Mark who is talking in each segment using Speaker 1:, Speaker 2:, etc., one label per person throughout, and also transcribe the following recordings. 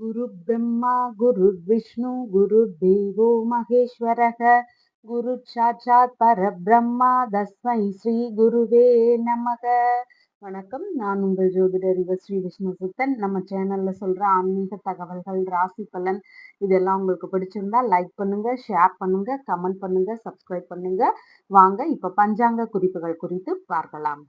Speaker 1: गुरु ब्रह्मा गुरुर्विष्णु गुरुर्देवो महेश्वरः गुरु சாட்சாத் பரபிரம்மா தஸ்மை ஸ்ரீ குருவே நமக. வணக்கம். நான் உங்கள் ஜோதிடர் ஸ்ரீ விஷ்ணு சுத்தன். நம்ம சேனல்ல சொல்ற ஆன்மீக தகவல்கள், ராசி பலன் இதெல்லாம் உங்களுக்கு பிடிச்சிருந்தா லைக் பண்ணுங்க, ஷேர் பண்ணுங்க, கமெண்ட் பண்ணுங்க, சப்ஸ்கிரைப் பண்ணுங்க. வாங்க இப்ப பஞ்சாங்க குறிப்புகள் குறித்து பார்க்கலாம்.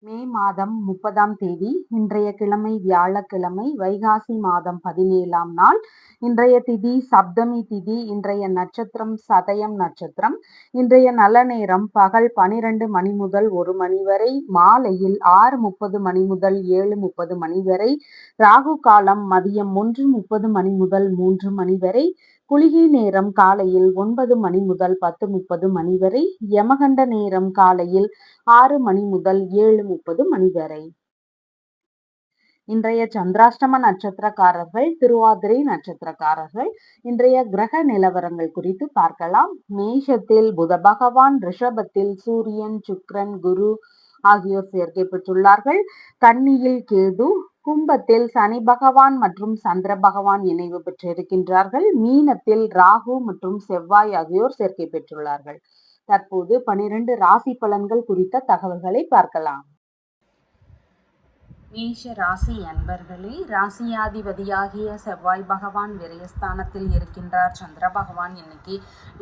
Speaker 1: மே மாதம் 30ஆம் தேதி, இன்றைய கிழமை வியாழக்கிழமை, வைகாசி மாதம் 17ஆம் நாள். இன்றைய திதி சப்தமி திதி. இன்றைய நட்சத்திரம் சதயம் நட்சத்திரம். இன்றைய நல்ல நேரம் பகல் 12 மணி முதல் 1 மணி வரை, மாலையில் 6:30 மணி முதல் 7:30 மணி வரை. ராகு காலம் மதியம் 1:30 மணி முதல் 3 மணி வரை. குளிகை நேரம் காலையில் 9 மணி முதல் 10:30 மணி வரை. யமகண்ட நேரம் காலையில் 6 மணி முதல் 7:30 மணி வரை. இன்றைய சந்திராஷ்டம நட்சத்திரக்காரர்கள், திருவாதிரை நட்சத்திரக்காரர்கள். இன்றைய கிரக நிலவரங்கள் குறித்து பார்க்கலாம். மேஷத்தில் புத பகவான், ரிஷபத்தில் சூரியன், சுக்கிரன், குரு ஆகியோர் சேர்க்கை பெற்றுள்ளார்கள். கன்னியில் கேது, கும்பத்தில் சனி பகவான் மற்றும் சந்திர பகவான் இணைவு பெற்றிருக்கின்றார்கள். மீனத்தில் ராகு மற்றும் செவ்வாய் ஆகியோர் சேர்க்கை பெற்றுள்ளார்கள். தற்போது 12 ராசி பலன்கள் குறித்த தகவல்களை பார்க்கலாம்.
Speaker 2: மேஷ ராசி அன்பர்களே, ராசியாதிபதியாகிய செவ்வாய் பகவான் விரயஸ்தானத்தில் இருக்கின்றார். சந்திர பகவான் இன்னைக்கு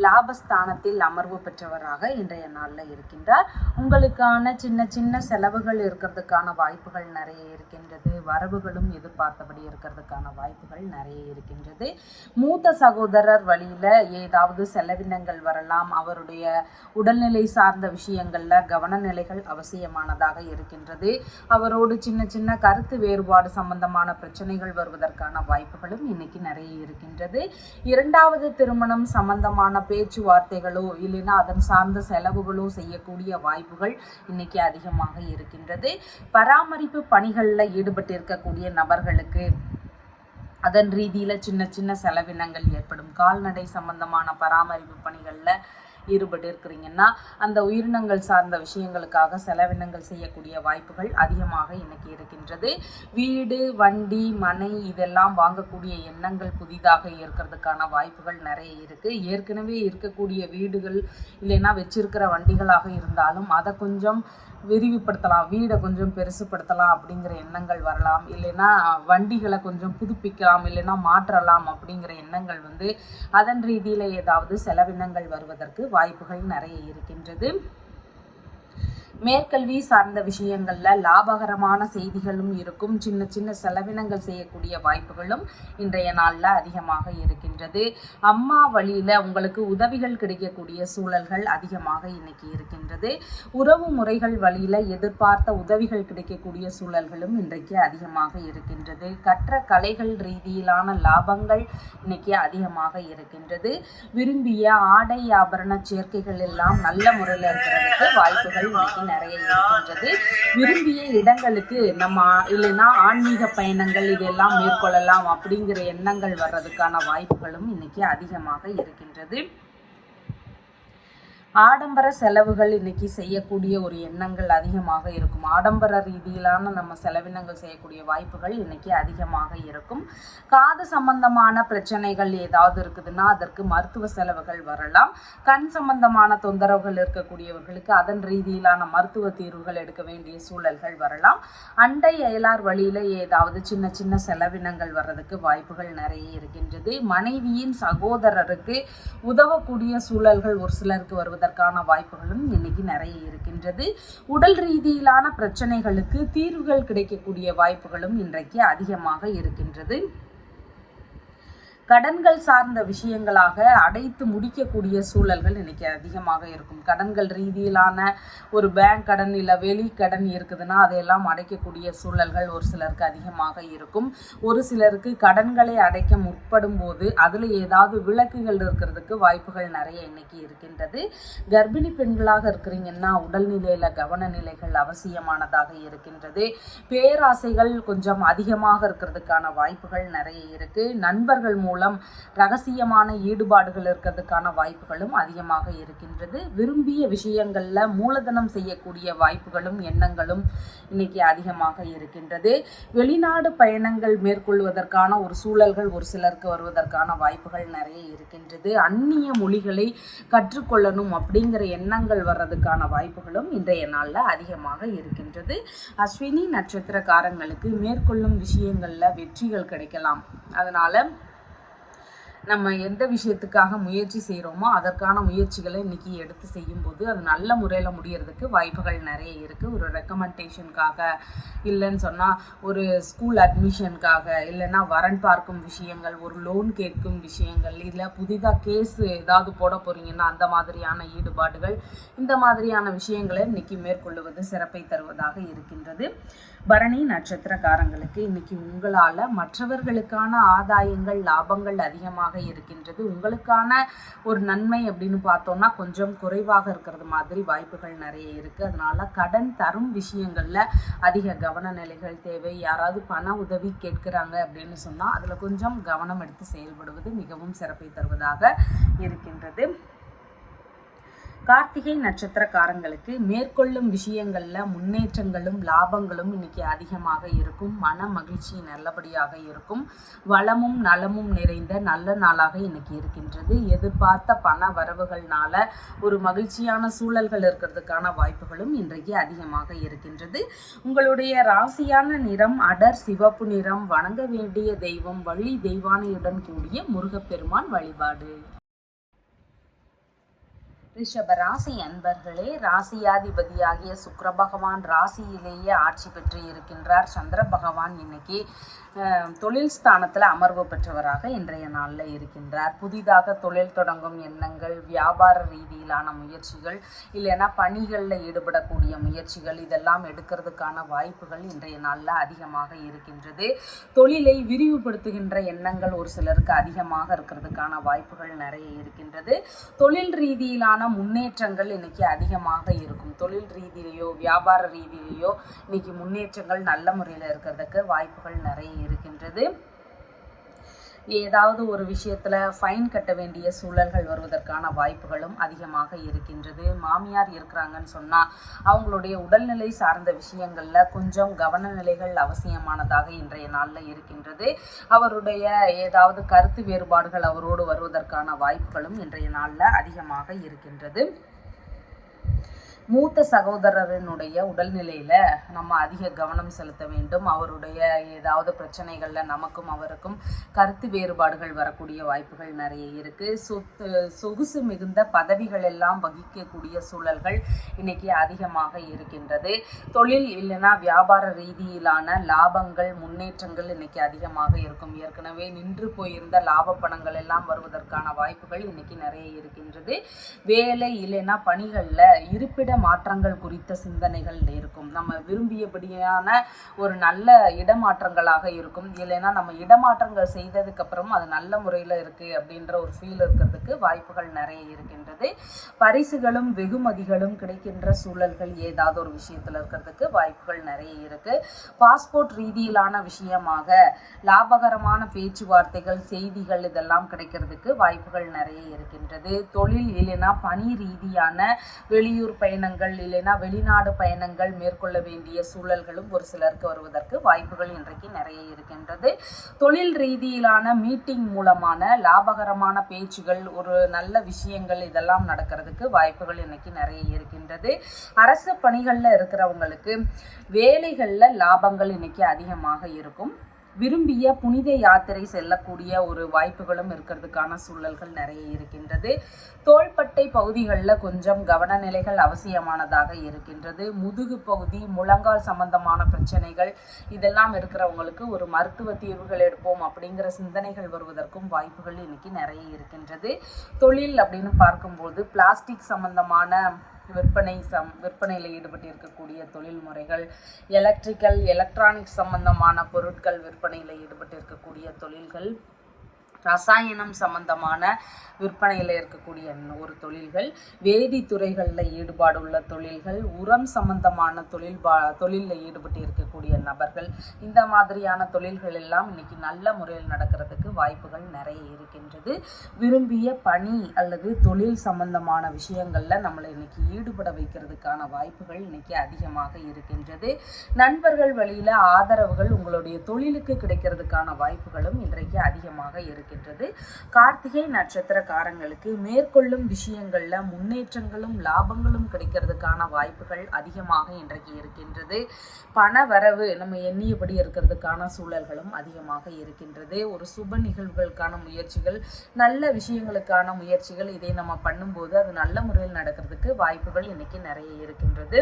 Speaker 2: லாபஸ்தானத்தில் அமர்வு பெற்றவராக இன்றைய நாளில் இருக்கின்றார். உங்களுக்கான சின்ன சின்ன செலவுகள் இருக்கிறதுக்கான வாய்ப்புகள் நிறைய இருக்கின்றது. வரவுகளும் எதிர்பார்த்தபடி இருக்கிறதுக்கான வாய்ப்புகள் நிறைய இருக்கின்றது. மூத்த சகோதரர் வழியில ஏதாவது செலவினங்கள் வரலாம். அவருடைய உடல்நிலை சார்ந்த விஷயங்கள்ல கவனநிலைகள் அவசியமானதாக இருக்கின்றது. அவரோடு சின்ன சின்ன கருத்து வேறுபாடு சம்பந்தமான பிரச்சனைகள் வருவதற்கான வாய்ப்புகளும் இன்னைக்கு நிறைய இருக்கின்றது. இரண்டாவது திருமணம் சம்பந்தமான பேச்சுவார்த்தைகளோ இல்லைன்னா அதன் சார்ந்த செலவுகளோ செய்யக்கூடிய வாய்ப்புகள் இன்னைக்கு அதிகமாக இருக்கின்றது. பராமரிப்பு பணிகளில் ஈடுபட்டிருக்கக்கூடிய நபர்களுக்கு அதன் ரீதியில சின்ன சின்ன செலவினங்கள் ஏற்படும். கால்நடை சம்பந்தமான பராமரிப்பு பணிகளில் ஈடுபட்டு இருக்கிறீங்கன்னா அந்த உயிரினங்கள் சார்ந்த விஷயங்களுக்காக செலவினங்கள் செய்யக்கூடிய வாய்ப்புகள் அதிகமாக இன்னைக்கு இருக்கின்றது. வீடு, வண்டி, மனை இதெல்லாம் வாங்கக்கூடிய எண்ணங்கள் புதிதாக இருக்கிறதுக்கான வாய்ப்புகள் நிறைய இருக்கு. ஏற்கனவே இருக்கக்கூடிய வீடுகள் இல்லைன்னா வச்சிருக்கிற வண்டிகளாக இருந்தாலும் அதை கொஞ்சம் விரிவுபடுத்தலாம், வீடை கொஞ்சம் பெருசுப்படுத்தலாம் அப்படிங்கிற எண்ணங்கள் வரலாம். இல்லைன்னா வண்டிகளை கொஞ்சம் புதுப்பிக்கலாம், இல்லைன்னா மாற்றலாம் அப்படிங்கிற எண்ணங்கள் அதன் ரீதியில் ஏதாவது செலவினங்கள் வருவதற்கு வாய்ப்புகள் நிறைய இருக்கின்றது. மேற்கல்வி சார்ந்த விஷயங்கள்ல லாபகரமான செய்திகளும் இருக்கும். சின்ன சின்ன செலவினங்கள் செய்யக்கூடிய வாய்ப்புகளும் இன்றைய நாள்ல அதிகமாக இருக்கின்றது. அம்மா வழியில உங்களுக்கு உதவிகள் கிடைக்கக்கூடிய சூழல்கள் அதிகமாக இன்னைக்கு இருக்கின்றது. உறவு முறைகள் வழியில எதிர்பார்த்த உதவிகள் கிடைக்கக்கூடிய சூழல்களும் இன்றைக்கு அதிகமாக இருக்கின்றது. கற்ற கலைகள் ரீதியிலான லாபங்கள் இன்னைக்கு அதிகமாக இருக்கின்றது. விரும்பிய ஆடை ஆபரண சேர்க்கைகள் எல்லாம் நல்ல முறையில் இருக்கிறதுக்கு வாய்ப்புகள் இன்னைக்கு நிறைய இருக்கின்றது. விரும்பிய இடங்களுக்கு நம்ம இல்லைன்னா ஆன்மீக பயணங்கள் இதெல்லாம் மேற்கொள்ளலாம் அப்படிங்கிற எண்ணங்கள் வர்றதுக்கான வாய்ப்புகளும் இன்னைக்கு அதிகமாக இருக்கின்றது. ஆடம்பர செலவுகள் இன்னைக்கு செய்யக்கூடிய ஒரு எண்ணங்கள் அதிகமாக இருக்கும். ஆடம்பர ரீதியிலான நம்ம செலவினங்கள் செய்யக்கூடிய வாய்ப்புகள் இன்னைக்கு அதிகமாக இருக்கும். காது சம்பந்தமான பிரச்சனைகள் ஏதாவது இருக்குதுன்னா அதற்கு மருத்துவ செலவுகள் வரலாம். கண் சம்பந்தமான தொந்தரவுகள் இருக்கக்கூடியவர்களுக்கு அதன் ரீதியிலான மருத்துவ தீர்வுகள் எடுக்க வேண்டிய சூழல்கள் வரலாம். அண்டை அயலார் வழியில ஏதாவது சின்ன சின்ன செலவினங்கள் வர்றதுக்கு வாய்ப்புகள் நிறைய இருக்கின்றது. மனைவியின் சகோதரருக்கு உதவக்கூடிய சூழல்கள் ஒரு சிலருக்கு வருவது அதற்கான வாய்ப்புகளும் இன்னைக்கு நிறைய இருக்கின்றது. உடல் ரீதியிலான பிரச்சனைகளுக்கு தீர்வுகள் கிடைக்கக்கூடிய வாய்ப்புகளும் இன்றைக்கு அதிகமாக இருக்கின்றது. கடன்கள் சார்ந்த விஷயங்களாக அடைத்து முடிக்கக்கூடிய சூழல்கள் இன்னைக்கு அதிகமாக இருக்கும். கடன்கள் ரீதியிலான ஒரு பேங்க் கடன் இல்லை வெளி கடன் இருக்குதுன்னா அதையெல்லாம் அடைக்கக்கூடிய சூழல்கள் ஒரு சிலருக்கு அதிகமாக இருக்கும். ஒரு சிலருக்கு கடன்களை அடைக்க முற்படும் போது அதில் ஏதாவது விலக்குகள் இருக்கிறதுக்கு வாய்ப்புகள் நிறைய இன்னைக்கு இருக்கின்றது. கர்ப்பிணி பெண்களாக இருக்கிறீங்கன்னா உடல்நிலையில கவனநிலைகள் அவசியமானதாக இருக்கின்றது. பேராசைகள் கொஞ்சம் அதிகமாக இருக்கிறதுக்கான வாய்ப்புகள் நிறைய இருக்கு. நண்பர்கள் மூலம் ரகசியமான ஈடுபாடுகள் இருக்கிறதுக்கான வாய்ப்புகளும் அதிகமாக இருக்கின்றது. விரும்பிய விஷயங்கள்ல மூலதனம் செய்யக்கூடிய வாய்ப்புகளும் எண்ணங்களும் இன்னைக்கு அதிகமாக இருக்கின்றது. வெளிநாடு பயணங்கள் மேற்கொள்வதற்கான ஒரு சூழல்கள் ஒரு சிலருக்கு வருவதற்கான வாய்ப்புகள் நிறைய இருக்கின்றது. அந்நிய மொழிகளை கற்றுக்கொள்ளணும் அப்படிங்கிற எண்ணங்கள் வர்றதுக்கான வாய்ப்புகளும் இன்றைய நாளில் அதிகமாக இருக்கின்றது. அஸ்வினி நட்சத்திரக்காரங்களுக்கு மேற்கொள்ளும் விஷயங்கள்ல வெற்றிகள் கிடைக்கலாம். அதனால நம்ம எந்த விஷயத்துக்காக முயற்சி செய்கிறோமோ அதற்கான முயற்சிகளை இன்றைக்கி எடுத்து செய்யும்போது அது நல்ல முறையில் முடியறதுக்கு வாய்ப்புகள் நிறைய இருக்குது. ஒரு ரெக்கமெண்டேஷனுக்காக, இல்லைன்னு சொன்னால் ஒரு ஸ்கூல் அட்மிஷனுக்காக, இல்லைன்னா வரன் பார்க்கும் விஷயங்கள், ஒரு லோன் கேட்கும் விஷயங்கள், இல்லை புதிதாக கேஸ் ஏதாவது போட போகிறீங்கன்னா அந்த மாதிரியான ஈடுபாடுகள், இந்த மாதிரியான விஷயங்களை இன்றைக்கி மேற்கொள்ளுவது சிறப்பை தருவதாக இருக்கின்றது. பரணி நட்சத்திரக்காரங்களுக்கு இன்னைக்கு உங்களால் மற்றவர்களுக்கான ஆதாயங்கள், லாபங்கள் அதிகமாக இருக்கின்றது. உங்களுக்கான ஒரு நன்மை அப்படின்னு பார்த்தோம்னா கொஞ்சம் குறைவாக இருக்கிறது மாதிரி வாய்ப்புகள் நிறைய இருக்குது. அதனால கடன் தரும் விஷயங்களில் அதிக கவன நிலைகள் தேவை. யாராவது பண உதவி கேட்குறாங்க அப்படின்னு சொன்னால் அதில் கொஞ்சம் கவனம் எடுத்து செயல்படுவது மிகவும் சிறப்பை தருவதாக இருக்கின்றது. கார்த்திகை நட்சத்திரக்காரங்களுக்கு மேற்கொள்ளும் விஷயங்கள்ல முன்னேற்றங்களும் லாபங்களும் இன்னைக்கு அதிகமாக இருக்கும். மன மகிழ்ச்சி நல்லபடியாக இருக்கும். வளமும் நலமும் நிறைந்த நல்ல நாளாக இன்னைக்கு இருக்கின்றது. எதிர்பார்த்த பண வரவுகள்னால ஒரு மகிழ்ச்சியான சூழல்கள் இருக்கிறதுக்கான வாய்ப்புகளும் இன்றைக்கு அதிகமாக இருக்கின்றது. உங்களுடைய ராசியான நிறம் அடர் சிவப்பு நிறம். வணங்க வேண்டிய தெய்வம் வள்ளி தெய்வானையுடன் கூடிய முருகப்பெருமான் வழிபாடு. ரிஷப ராசி அன்பர்களே, ராசியாதிபதியாகிய சுக்கிர பகவான் ராசியிலேயே ஆட்சி பெற்று இருக்கின்றார். சந்திர பகவான் இன்னைக்கு தொழில் ஸ்தானத்தில் அமர்வு பெற்றவராக இன்றைய நாளில் இருக்கின்றார். புதிதாக தொழில் தொடங்கும் எண்ணங்கள், வியாபார ரீதியிலான முயற்சிகள், இல்லைன்னா பணிகளில் ஈடுபடக்கூடிய முயற்சிகள், இதெல்லாம் எடுக்கிறதுக்கான வாய்ப்புகள் இன்றைய நாளில் அதிகமாக இருக்கின்றது. தொழிலை விரிவுபடுத்துகின்ற எண்ணங்கள் ஒரு சிலருக்கு அதிகமாக இருக்கிறதுக்கான வாய்ப்புகள் நிறைய இருக்கின்றது. தொழில் ரீதியிலான முன்னேற்றங்கள் இன்னைக்கு அதிகமாக இருக்கும். தொழில் ரீதியிலையோ வியாபார ரீதியிலையோ இன்னைக்கு முன்னேற்றங்கள் நல்ல முறையில் இருக்கிறதுக்கு வாய்ப்புகள் நிறைய இருக்கின்றது. ஏதாவது ஒரு விஷயத்தில் ஃபைன் கட்ட வேண்டிய சூழல்கள் வருவதற்கான வாய்ப்புகளும் அதிகமாக இருக்கின்றது. மாமியார் இருக்கிறாங்கன்னு சொன்னால் அவங்களுடைய உடல்நிலை சார்ந்த விஷயங்களில் கொஞ்சம் கவனநிலைகள் அவசியமானதாக இன்றைய நாளில் இருக்கின்றது. அவருடைய ஏதாவது கருத்து வேறுபாடுகள் அவரோடு வருவதற்கான வாய்ப்புகளும் இன்றைய நாளில் அதிகமாக இருக்கின்றது. மூத்த சகோதரரினுடைய உடல்நிலையில் நம்ம அதிக கவனம் செலுத்த வேண்டும். அவருடைய ஏதாவது பிரச்சனைகளில் நமக்கும் அவருக்கும் கருத்து வேறுபாடுகள் வரக்கூடிய வாய்ப்புகள் நிறைய இருக்குது. சொகுசு மிகுந்த பதவிகள் எல்லாம் வகிக்கக்கூடிய சூழல்கள் இன்னைக்கு அதிகமாக இருக்கின்றது. தொழில் இல்லைன்னா வியாபார ரீதியிலான லாபங்கள், முன்னேற்றங்கள் இன்னைக்கு அதிகமாக இருக்கும். ஏற்கனவே நின்று போயிருந்த லாப பணங்கள் எல்லாம் வருவதற்கான வாய்ப்புகள் இன்னைக்கு நிறைய இருக்கின்றது. வேலை இல்லைன்னா பணிகளில் இருப்பிட மாற்றங்கள் குறித்த சிந்தனைகள் இருக்கும். நம்ம விரும்பியபடியான ஒரு நல்ல இடமாற்றங்களாக இருக்கும். இல்லைன்னா நம்ம இடமாற்றங்கள் செய்ததுக்கு அப்புறம் அது நல்ல முறையில் இருக்கு அப்படின்ற ஒரு ஃபீல் இருக்கிறதுக்கு வாய்ப்புகள் நிறைய இருக்கின்றது. பரிசுகளும் வெகுமதிகளும் கிடைக்கின்ற சூழல்கள் ஏதாவது ஒரு விஷயத்துல இருக்கிறதுக்கு வாய்ப்புகள் நிறைய இருக்கு. பாஸ்போர்ட் ரீதியிலான விஷயமாக லாபகரமான பேச்சுவார்த்தைகள், செய்திகள் இதெல்லாம் கிடைக்கிறதுக்கு வாய்ப்புகள் நிறைய இருக்கின்றது. தொழில் இல்லைன்னா பணி ரீதியான வெளியூர் பயணங்கள், இல்லைன்னா வெளிநாடு பயணங்கள் மேற்கொள்ள வேண்டிய சூழல்களும் ஒரு சிலருக்கு வருவதற்கு வாய்ப்புகள் இன்றைக்கு நிறைய இருக்கின்றது. தொழில் ரீதியிலான மீட்டிங் மூலமான லாபகரமான பேச்சுகள், ஒரு நல்ல விஷயங்கள் இதெல்லாம் நடக்கிறதுக்கு வாய்ப்புகள் இன்னைக்கு நிறைய இருக்கின்றது. அரசு பணிகளில் இருக்கிறவங்களுக்கு வேலைகளில் லாபங்கள் இன்னைக்கு அதிகமாக இருக்கும். விரும்பிய புனித யாத்திரை செல்லக்கூடிய ஒரு வாய்ப்புகளும் இருக்கிறதுக்கான சூழல்கள் நிறைய இருக்கின்றது. தோள்பட்டை பகுதிகளில் கொஞ்சம் கவனநிலைகள் அவசியமானதாக இருக்கின்றது. முதுகு பகுதி, முழங்கால் சம்பந்தமான பிரச்சனைகள் இதெல்லாம் இருக்கிறவங்களுக்கு ஒரு மருத்துவ தீர்வுகள் எடுப்போம் அப்படிங்கிற சிந்தனைகள் வருவதற்கும் வாய்ப்புகள் இன்னைக்கு நிறைய இருக்கின்றது. தொழில் அப்படின்னு பார்க்கும்போது பிளாஸ்டிக் சம்பந்தமான விற்பனையில் ஈடுபட்டு இருக்கக்கூடிய தொழில் முறைகள், எலக்ட்ரானிக்ஸ் சம்பந்தமான பொருட்கள் விற்பனையில் ஈடுபட்டு இருக்கக்கூடிய தொழில்கள், ரசாயனம் சம்பந்தமான விற்பனையில் இருக்கக்கூடிய ஒரு தொழில்கள், வேதித்துறைகளில் ஈடுபாடு உள்ள தொழில்கள், உரம் சம்பந்தமான தொழிலில் ஈடுபட்டு இருக்கக்கூடிய நபர்கள், இந்த மாதிரியான தொழில்கள் எல்லாம் இன்னைக்கு நல்ல முறையில் நடக்கிறதுக்கு வாய்ப்புகள் நிறைய இருக்கின்றது. விரும்பிய பணி அல்லது தொழில் சம்பந்தமான விஷயங்களில் நம்மளை இன்னைக்கு ஈடுபட வைக்கிறதுக்கான வாய்ப்புகள் இன்னைக்கு அதிகமாக இருக்கின்றது. நண்பர்கள் வழியில் ஆதரவுகள் உங்களுடைய தொழிலுக்கு கிடைக்கிறதுக்கான வாய்ப்புகளும் இன்றைக்கு அதிகமாக இருக்கின்றது. கார்த்திகை நட்சத்திரக்காரங்களுக்கு மேற்கொள்ளும் விஷயங்கள்ல முன்னேற்றங்களும் லாபங்களும் கிடைக்கிறதுக்கான வாய்ப்புகள் அதிகமாக இன்றைக்கு இருக்கின்றது. பண வரவு நம்ம எண்ணியபடி இருக்கிறதுக்கான சூழல்களும் அதிகமாக இருக்கின்றது. ஒரு சுப நிகழ்வுகளுக்கான முயற்சிகள், நல்ல விஷயங்களுக்கான முயற்சிகள், இதை நம்ம பண்ணும்போது அது நல்ல முறையில் நடக்கிறதுக்கு வாய்ப்புகள் இன்னைக்கு நிறைய இருக்கின்றது.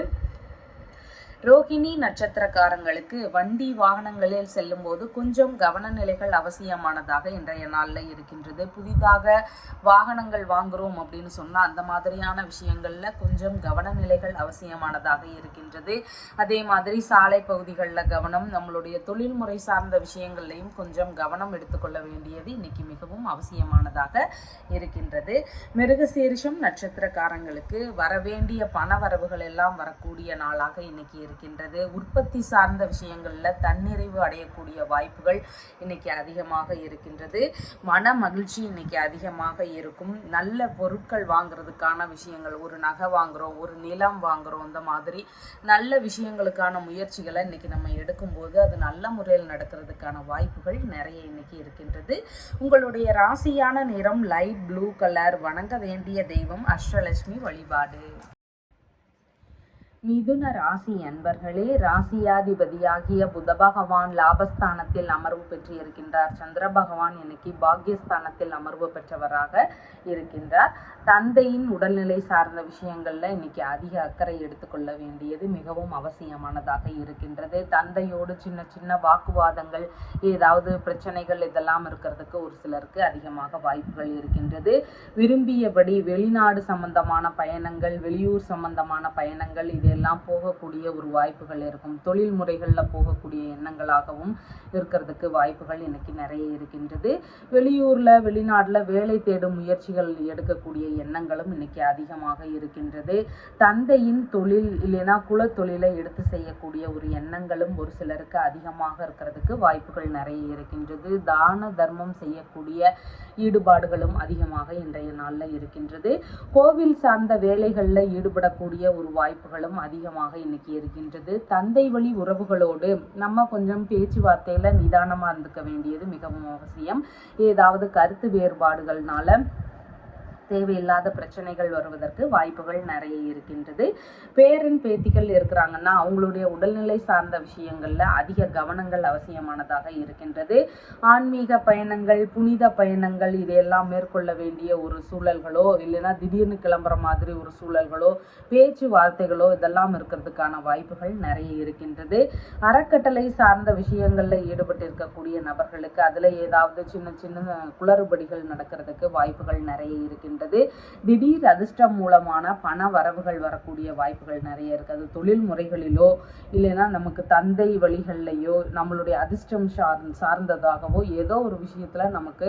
Speaker 2: ரோகிணி நட்சத்திரக்காரங்களுக்கு வண்டி வாகனங்களில் செல்லும் போது கொஞ்சம் கவனநிலைகள் அவசியமானதாக இன்றைய நாளில் இருக்கின்றது. புதிதாக வாகனங்கள் வாங்குறோம் அப்படின்னு சொன்னால் அந்த மாதிரியான விஷயங்களில் கொஞ்சம் கவனநிலைகள் அவசியமானதாக இருக்கின்றது. அதே மாதிரி சாலை பகுதிகளில் கவனம், நம்மளுடைய தொழில்முறை சார்ந்த விஷயங்கள்லையும் கொஞ்சம் கவனம் எடுத்துக்கொள்ள வேண்டியது இன்னைக்கு மிகவும் அவசியமானதாக இருக்கின்றது. மிருகசீரிஷம் நட்சத்திரக்காரங்களுக்கு வரவேண்டிய பண வரவுகள் எல்லாம் வரக்கூடிய நாளாக இன்னைக்கு இருக்கின்றது. உற்பத்தி சார்ந்த விஷயங்கள்ல தன்னிறைவு அடையக்கூடிய வாய்ப்புகள் இன்னைக்கு அதிகமாக இருக்கின்றது. மன மகிழ்ச்சி இன்னைக்கு அதிகமாக இருக்கும். நல்ல பொருட்கள் வாங்குறதுக்கான விஷயங்கள், ஒரு நகை வாங்குறோம், ஒரு நிலம் வாங்குறோம், இந்த மாதிரி நல்ல விஷயங்களுக்கான முயற்சிகளை இன்னைக்கு நம்ம எடுக்கும்போது அது நல்ல முறையில் நடக்கிறதுக்கான வாய்ப்புகள் நிறைய இன்னைக்கு இருக்கின்றது. உங்களுடைய ராசியான நிறம் லைட் ப்ளூ கலர். வணங்க வேண்டிய தெய்வம் அஷ்டலட்சுமி வழிபாடு. மிதுன ராசி அன்பர்களே, ராசியாதிபதியாகிய புத பகவான் லாபஸ்தானத்தில் அமர்வு பெற்று இருக்கின்றார். சந்திர பகவான் இன்னைக்கு பாக்யஸ்தானத்தில் அமர்வு பெற்றவராக இருக்கின்றார். தந்தையின் உடல்நிலை சார்ந்த விஷயங்கள்ல இன்னைக்கு அதிக அக்கறை எடுத்துக்கொள்ள வேண்டியது மிகவும் அவசியமானதாக இருக்கின்றது. தந்தையோடு சின்ன சின்ன வாக்குவாதங்கள், ஏதாவது பிரச்சனைகள் இதெல்லாம் இருக்கிறதுக்கு ஒரு சிலருக்கு அதிகமாக வாய்ப்புகள் இருக்கின்றது. விரும்பியபடி வெளிநாடு சம்பந்தமான பயணங்கள், வெளியூர் சம்பந்தமான பயணங்கள் இதெல்லாம் போகக்கூடிய ஒரு வாய்ப்புகள் இருக்கும். தொழில் முறைகளில் போகக்கூடிய எண்ணங்களாகவும் இருக்கிறதுக்கு வாய்ப்புகள் இன்னைக்கு நிறைய இருக்கின்றது. வெளியூர்ல வெளிநாட்டுல வேலை தேடும் முயற்சிகள் எடுக்கக்கூடிய எண்ணங்களும் இன்னைக்கு அதிகமாக இருக்கின்றது. தந்தையின் தொழில் இல்லைன்னா குல தொழிலை எடுத்து செய்யக்கூடிய ஒரு எண்ணங்களும் ஒரு சிலருக்கு அதிகமாக இருக்கிறதுக்கு வாய்ப்புகள் நிறைய இருக்கின்றது. தான தர்மம் செய்யக்கூடிய ஈடுபாடுகளும் அதிகமாக இன்றைய நாளில் இருக்கின்றது. கோவில் சார்ந்த வேலைகளில் ஈடுபடக்கூடிய ஒரு வாய்ப்புகளும் அதிகமாக இன்னைக்கு இருக்கின்றது. தந்தை வழி உறவுகளோடு நம்ம கொஞ்சம் பேச்சுவார்த்தையில நிதானமா இருந்துக்க வேண்டியது மிகவும் அவசியம். ஏதாவது கருத்து வேறுபாடுகள்னால தேவையில்லாத பிரச்சனைகள் வருவதற்கு வாய்ப்புகள் நிறைய இருக்கின்றது. பேரன் பேத்திகள் இருக்கிறாங்கன்னா அவங்களுடைய உடல்நிலை சார்ந்த விஷயங்கள்ல அதிக கவனங்கள் அவசியமானதாக இருக்கின்றது. ஆன்மீக பயணங்கள், புனித பயணங்கள் இதையெல்லாம் மேற்கொள்ள வேண்டிய ஒரு சூழல்களோ இல்லைன்னா திடீர்னு கிளம்புற மாதிரி ஒரு சூழல்களோ பேச்சுவார்த்தைகளோ இதெல்லாம் இருக்கிறதுக்கான வாய்ப்புகள் நிறைய இருக்கின்றது. அறக்கட்டளை சார்ந்த விஷயங்கள்ல ஈடுபட்டு இருக்கக்கூடிய நபர்களுக்கு அதுல ஏதாவது சின்ன சின்ன குளறுபடிகள் நடக்கிறதுக்கு வாய்ப்புகள் நிறைய இருக்கின்றது. திடீர் அதிர்ஷ்டம் மூலமான பண வரவுகள் வரக்கூடிய வாய்ப்புகள் நிறைய இருக்கு. அது தொழில் முறைகளிலோ இல்லைன்னா நமக்கு தந்தை வழிகள்லையோ நம்மளுடைய அதிர்ஷ்டம் சார்ந்ததாகவோ ஏதோ ஒரு விஷயத்துல நமக்கு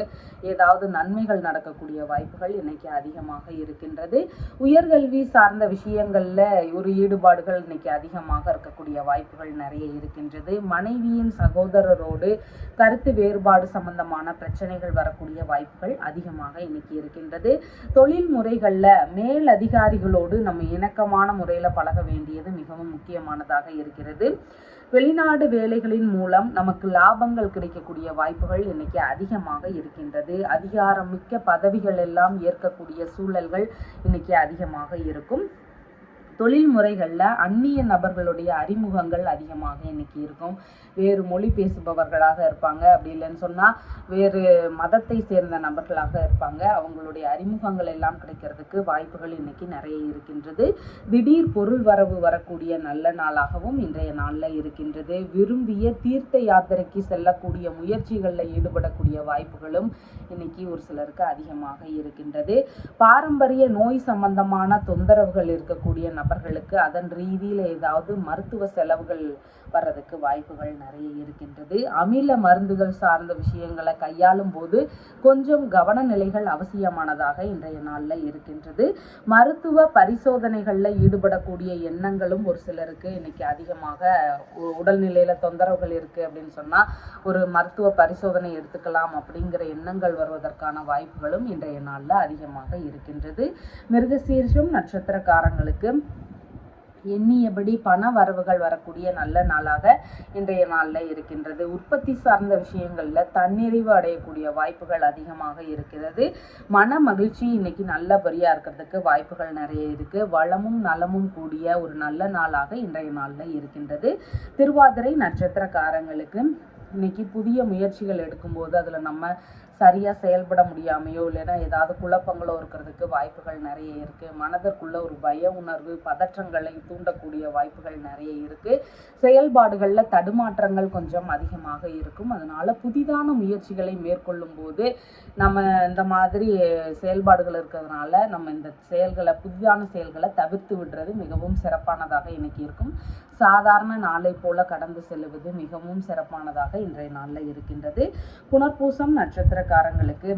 Speaker 2: ஏதாவது நன்மைகள் நடக்கக்கூடிய வாய்ப்புகள் இன்னைக்கு அதிகமாக இருக்கின்றது. உயர்கல்வி சார்ந்த விஷயங்கள்ல ஒரு ஈடுபாடுகள் இன்னைக்கு அதிகமாக இருக்கக்கூடிய வாய்ப்புகள் நிறைய இருக்கின்றது. மனைவியின் சகோதரரோடு கருத்து வேறுபாடு சம்பந்தமான பிரச்சனைகள் வரக்கூடிய வாய்ப்புகள் அதிகமாக இன்னைக்கு இருக்கின்றது. தொழில் முறைகள்ல மேல் அதிகாரிகளோடு நம்ம இணக்கமான முறையில பழக வேண்டியது மிகவும் முக்கியமானதாக இருக்கிறது. வெளிநாடு வேலைகளின் மூலம் நமக்கு லாபங்கள் கிடைக்கக்கூடிய வாய்ப்புகள் இன்னைக்கு அதிகமாக இருக்கின்றது. அதிகாரமிக்க பதவிகள் எல்லாம் ஏற்கக்கூடிய சூழல்கள் இன்னைக்கு அதிகமாக இருக்கும். தொழில் முறைகளில் அந்நிய நபர்களுடைய அறிமுகங்கள் அதிகமாக இன்னைக்கு இருக்கும். வேறு மொழி பேசுபவர்களாக இருப்பாங்க, அப்படி இல்லைன்னு சொன்னால் வேறு மதத்தை சேர்ந்த நபர்களாக இருப்பாங்க. அவங்களுடைய அறிமுகங்கள் எல்லாம் கிடைக்கிறதுக்கு வாய்ப்புகள் இன்னைக்கு நிறைய இருக்கின்றது. திடீர் பொருள் வரவு வரக்கூடிய நல்ல நாளாகவும் இன்றைய நாளில் இருக்கின்றது. விரும்பிய தீர்த்த யாத்திரைக்கு செல்லக்கூடிய முயற்சிகளில் ஈடுபடக்கூடிய வாய்ப்புகளும் இன்னைக்கு ஒரு சிலருக்கு அதிகமாக இருக்கின்றது. பாரம்பரிய நோய் சம்பந்தமான தொந்தரவுகள் இருக்கக்கூடிய நபர்களுக்கு அதன் ரீதியில் ஏதாவது மருத்துவ செலவுகள் வர்றதுக்கு வாய்ப்புகள் நிறைய இருக்கின்றது. அமில மருந்துகள் சார்ந்த விஷயங்களை கையாளும் போது கொஞ்சம் கவன நிலைகள் அவசியமானதாக இன்றைய நாளில் இருக்கின்றது. மருத்துவ பரிசோதனைகளில் ஈடுபடக்கூடிய எண்ணங்களும் ஒரு சிலருக்கு இன்னைக்கு அதிகமாக உடல்நிலையில தொந்தரவுகள் இருக்கு அப்படின்னு சொன்னா ஒரு மருத்துவ பரிசோதனை எடுத்துக்கலாம் அப்படிங்கிற எண்ணங்கள் வருவதற்கான வாய்ப்புகளும் இன்றைய நாளில் அதிகமாக இருக்கின்றது. மிருகசீரிஷம் நட்சத்திரக்காரங்களுக்கு எண்ணியபடி பண வரவுகள் வரக்கூடிய நல்ல நாளாக இன்றைய நாளில் இருக்கின்றது. உற்பத்தி சார்ந்த விஷயங்களில் தன்னிறைவு அடையக்கூடிய வாய்ப்புகள் அதிகமாக இருக்கிறது. மன மகிழ்ச்சி இன்னைக்கு நல்லபடியாக இருக்கிறதுக்கு வாய்ப்புகள் நிறைய இருக்கு. வளமும் நலமும் கூடிய ஒரு நல்ல நாளாக இன்றைய நாளில் இருக்கின்றது. திருவாதிரை நட்சத்திரக்காரங்களுக்கு இன்னைக்கு புதிய முயற்சிகள் எடுக்கும்போது அதில் நம்ம சரியாக செயல்பட முடியாமையோ இல்லைன்னா ஏதாவது குழப்பங்களோ இருக்கிறதுக்கு வாய்ப்புகள் நிறைய இருக்குது. மனதிற்குள்ள ஒரு பய உணர்வு பதற்றங்களை தூண்டக்கூடிய வாய்ப்புகள் நிறைய இருக்குது. செயல்பாடுகளில் தடுமாற்றங்கள் கொஞ்சம் அதிகமாக இருக்கும். அதனால் புதிதான முயற்சிகளை மேற்கொள்ளும் போது நம்ம இந்த மாதிரி செயல்பாடுகள் இருக்கிறதுனால நம்ம இந்த புதிதான செயல்களை தவிர்த்து விடுறது மிகவும் சிறப்பானதாக இன்னைக்கு இருக்கும். சாதாரண நாளை போல கடந்து செல்லுவது மிகவும் சிறப்பானதாக இன்றைய நாளில் இருக்கின்றது. புனர்பூசம் நட்சத்திரக்காரங்களுக்கு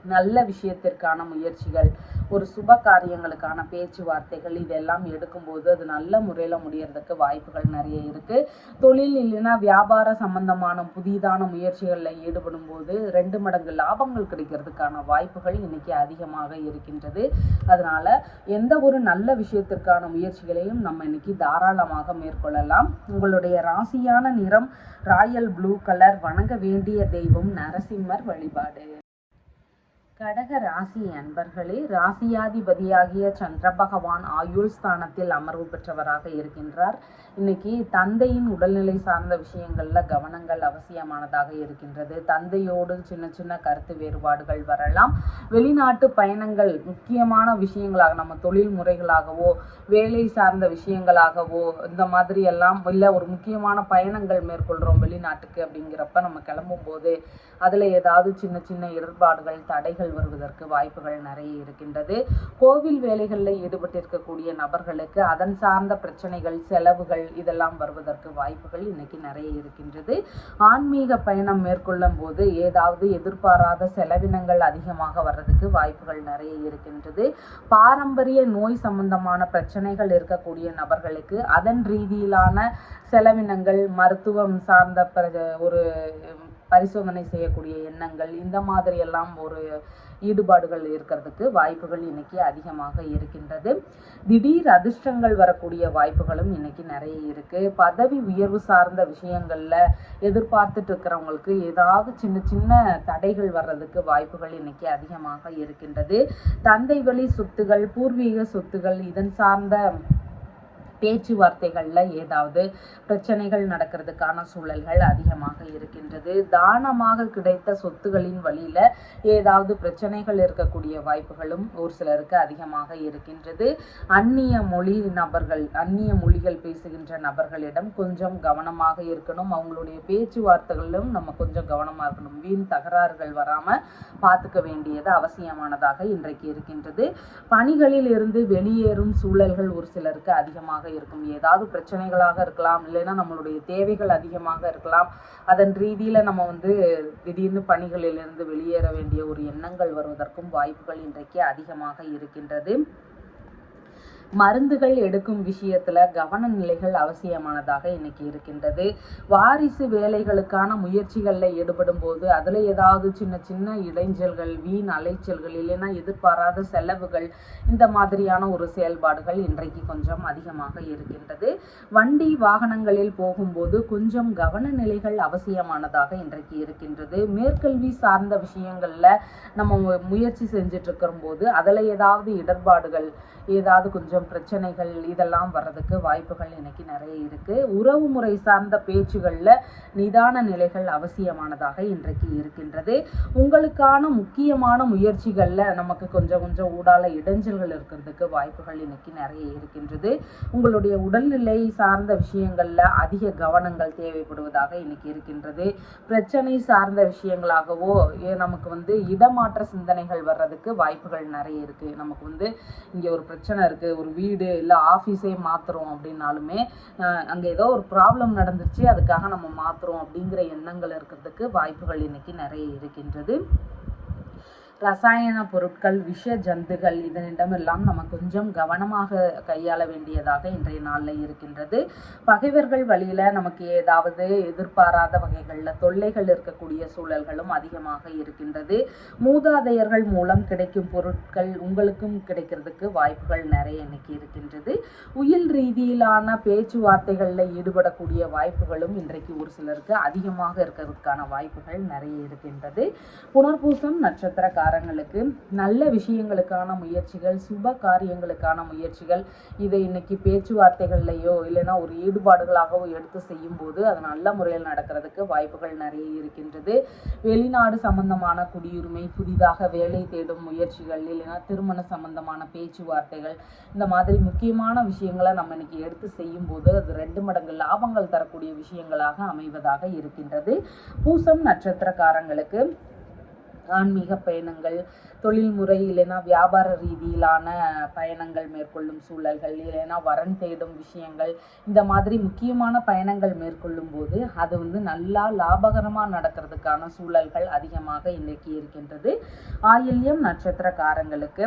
Speaker 2: நல்ல விஷயத்திற்கான முயற்சிகள், ஒரு சுப காரியங்களுக்கான பேச்சுவார்த்தைகள் இதெல்லாம் எடுக்கும்போது அது நல்ல முறையில் முடியறதுக்கு வாய்ப்புகள் நிறைய இருக்கு. தொழில் இல்லைன்னா வியாபார சம்பந்தமான புதிதான முயற்சிகளில் ஈடுபடும் போது 2 மடங்கு லாபங்கள் கிடைக்கிறதுக்கான வாய்ப்புகள் இன்னைக்கு அதிகமாக இருக்கின்றது. அதனால எந்த ஒரு நல்ல விஷயத்திற்கான முயற்சிகளையும் நம்ம இன்னைக்கு தாராளமாக மேற்கொள்ளலாம். உங்களுடைய ராசியான நிறம் ராயல் ப்ளூ கலர். வணங்க வேண்டிய தெய்வம் நரசிம்மர் வழிபாடு. கடக ராசி அன்பர்களே, ராசியாதிபதியாகிய சந்திர பகவான் ஆயுள் ஸ்தானத்தில் அமர்வு பெற்றவராக இருக்கின்றார். இன்னைக்கு தந்தையின் உடல்நிலை சார்ந்த விஷயங்கள்ல கவனங்கள் அவசியமானதாக இருக்கின்றது. தந்தையோடு சின்ன சின்ன கருத்து வேறுபாடுகள் வரலாம். வெளிநாட்டு பயணங்கள் முக்கியமான விஷயங்களாக நம்ம தொழில் முறைகளாகவோ வேலை சார்ந்த விஷயங்களாகவோ இந்த மாதிரி எல்லாம் இல்லை ஒரு முக்கியமான பயணங்கள் மேற்கொள்கிறோம் வெளிநாட்டுக்கு அப்படிங்கிறப்ப நம்ம கிளம்பும் போது அதில் ஏதாவது சின்ன சின்ன இடர்பாடுகள் தடைகள் வருவதற்கு வாய்ப்புகள் நிறைய இருக்கின்றது. கோவில் வேலைகளில் ஈடுபட்டிருக்கக்கூடிய நபர்களுக்கு அதன் சார்ந்த பிரச்சனைகள் செலவுகள் இதெல்லாம் வருவதற்கு வாய்ப்புகள் இன்னைக்கு நிறைய இருக்கின்றது. ஆன்மீக பயணம் மேற்கொள்ளும் போது ஏதாவது எதிர்பாராத செலவினங்கள் அதிகமாக வர்றதுக்கு வாய்ப்புகள் நிறைய இருக்கின்றது. பாரம்பரிய நோய் சம்பந்தமான பிரச்சனைகள் இருக்கக்கூடிய நபர்களுக்கு அதன் ரீதியிலான செலவினங்கள் மருத்துவம் சார்ந்த ஒரு பரிசோதனை செய்யக்கூடிய எண்ணங்கள் இந்த மாதிரி எல்லாம் ஒரு ஈடுபாடுகள் இருக்கிறதுக்கு வாய்ப்புகள் இன்னைக்கு அதிகமாக இருக்கின்றது. திடீர் அதிர்ஷ்டங்கள் வரக்கூடிய வாய்ப்புகளும் இன்னைக்கு நிறைய இருக்கு. பதவி உயர்வு சார்ந்த விஷயங்கள்ல எதிர்பார்த்துட்டு இருக்கிறவங்களுக்கு ஏதாவது சின்ன சின்ன தடைகள் வர்றதுக்கு வாய்ப்புகள் இன்னைக்கு அதிகமாக இருக்கின்றது. தந்தை வழி சொத்துகள் பூர்வீக சொத்துகள் இதன் சார்ந்த பேச்சுவார்த்தைகளில் ஏதாவது பிரச்சனைகள் நடக்கிறதுக்கான சூழல்கள் அதிகமாக இருக்கின்றது. தானமாக கிடைத்த சொத்துகளின் வழியில் ஏதாவது பிரச்சனைகள் இருக்கக்கூடிய வாய்ப்புகளும் ஒரு சிலருக்கு அதிகமாக இருக்கின்றது. அந்நிய மொழிகள் பேசுகின்ற நபர்களிடம் கொஞ்சம் கவனமாக இருக்கணும். அவங்களுடைய பேச்சுவார்த்தைகளிலும் நம்ம கொஞ்சம் கவனமாக இருக்கணும். வீண் தகராறுகள் வராமல் பார்த்துக்க வேண்டியது அவசியமானதாக இன்றைக்கு இருக்கின்றது. பணிகளில் இருந்து வெளியேறும் சூழல்கள் ஒரு சிலருக்கு அதிகமாக இருக்கும். ஏதாவது பிரச்சனைகளாக இருக்கலாம், இல்லைன்னா நம்மளுடைய தேவைகள் அதிகமாக இருக்கலாம். அதன் ரீதியில நம்ம திடீர்னு பணிகளிலிருந்து வெளியேற வேண்டிய ஒரு எண்ணங்கள் வருவதற்கும் வாய்ப்புகள் இன்றைக்கு அதிகமாக இருக்கின்றது. மருந்துகள் எடுக்கும் விஷயத்துல கவன நிலைகள் அவசியமானதாக இன்னைக்கு இருக்கின்றது. வாரிசு வேலைகளுக்கான முயற்சிகள்ல ஈடுபடும் போது அதுல ஏதாவது சின்ன சின்ன இடைஞ்சல்கள் வீண் அலைச்சல்கள் இல்லைன்னா எதிர்பாராத செலவுகள் இந்த மாதிரியான ஒரு செயல்பாடுகள் இன்றைக்கு கொஞ்சம் அதிகமாக இருக்கின்றது. வண்டி வாகனங்களில் போகும்போது கொஞ்சம் கவன நிலைகள் அவசியமானதாக இன்றைக்கு இருக்கின்றது. மேற்கல்வி சார்ந்த விஷயங்கள்ல நம்ம முயற்சி செஞ்சுட்டு இருக்கிற போது அதுல ஏதாவது இடர்பாடுகள் ஏதாவது கொஞ்சம் பிரச்சனைகள் இதெல்லாம் வர்றதுக்கு வாய்ப்புகள் இன்னைக்கு நிறைய இருக்கு. உறவு முறை சார்ந்த பேச்சுகள்ல நிதான நிலைகள் அவசியமானதாக இன்றைக்கு இருக்கின்றது. உங்களுக்கான முக்கியமான முயற்சிகள்ல நமக்கு கொஞ்சம் கொஞ்சம் ஊடால இடைஞ்சல்கள் இருக்கிறதுக்கு வாய்ப்புகள் இன்னைக்கு நிறைய இருக்கின்றது. உங்களுடைய உடல்நிலை சார்ந்த விஷயங்கள்ல அதிக கவனங்கள் தேவைப்படுவதாக இன்னைக்கு இருக்கின்றது. பிரச்சனை சார்ந்த விஷயங்களாகவோ நமக்கு இடமாற்ற சிந்தனைகள் வர்றதுக்கு வாய்ப்புகள் நிறைய இருக்கு. நமக்கு இங்க ஒரு பிரச்சனை இருக்கு, ஒரு ஒரு வீடு இல்லை ஆஃபீஸே மாற்றுறோம் அப்படின்னாலுமே அங்கே ஏதோ ஒரு ப்ராப்ளம் நடந்துச்சு, அதுக்காக நம்ம மாற்றுறோம் அப்படிங்கிற எண்ணங்கள் இருக்கிறதுக்கு வாய்ப்புகள் இன்னைக்கு நிறைய இருக்கின்றது. ரசாயன பொருட்கள், விஷ ஜந்துகள் இதனிடமெல்லாம் நம்ம கொஞ்சம் கவனமாக கையாள வேண்டியதாக இன்றைய நாளில் இருக்கின்றது. பகைவர்கள் வழியில் நமக்கு ஏதாவது எதிர்பாராத வகைகளில் தொல்லைகள் இருக்கக்கூடிய சூழல்களும் அதிகமாக இருக்கின்றது. மூதாதையர்கள் மூலம் கிடைக்கும் பொருட்கள் உங்களுக்கும் கிடைக்கிறதுக்கு வாய்ப்புகள் நிறைய இன்னைக்கு இருக்கின்றது. உயிர் ரீதியிலான பேச்சுவார்த்தைகளில் ஈடுபடக்கூடிய வாய்ப்புகளும் இன்றைக்கு ஒரு சிலருக்கு அதிகமாக இருக்கிறதுக்கான வாய்ப்புகள் நிறைய இருக்கின்றது. புனர்பூசம் நட்சத்திர நல்ல விஷயங்களுக்கான முயற்சிகள், சுப காரியங்களுக்கான முயற்சிகள், இதை இன்னைக்கு பேச்சுவார்த்தைகள்லையோ இல்லைன்னா ஒரு ஈடுபாடுகளாகவோ எடுத்து செய்யும் போது அது நல்ல முறையில் நடக்கிறதுக்கு வாய்ப்புகள் நிறைய இருக்கின்றது. வெளிநாடு சம்பந்தமான குடியுரிமை, புதிதாக வேலை தேடும் முயற்சிகள், இல்லைன்னா திருமண சம்பந்தமான பேச்சுவார்த்தைகள், இந்த மாதிரி முக்கியமான விஷயங்களை நம்ம இன்னைக்கு எடுத்து செய்யும் போது அது 2 மடங்கு லாபங்கள் தரக்கூடிய விஷயங்களாக அமைவதாக இருக்கின்றது. பூசம் நட்சத்திரக்காரங்களுக்கு ஆன்மீக பயணங்கள், தொழில்முறை இல்லைன்னா வியாபார ரீதியிலான பயணங்கள் மேற்கொள்ளும் சூழல்கள், இல்லைன்னா வரன் தேடும் விஷயங்கள், இந்த மாதிரி முக்கியமான பயணங்கள் மேற்கொள்ளும் போது அது நல்லா லாபகரமாக நடக்கிறதுக்கான சூழல்கள் அதிகமாக இன்றைக்கு இருக்கின்றது. ஆயில்யம் நட்சத்திரக்காரங்களுக்கு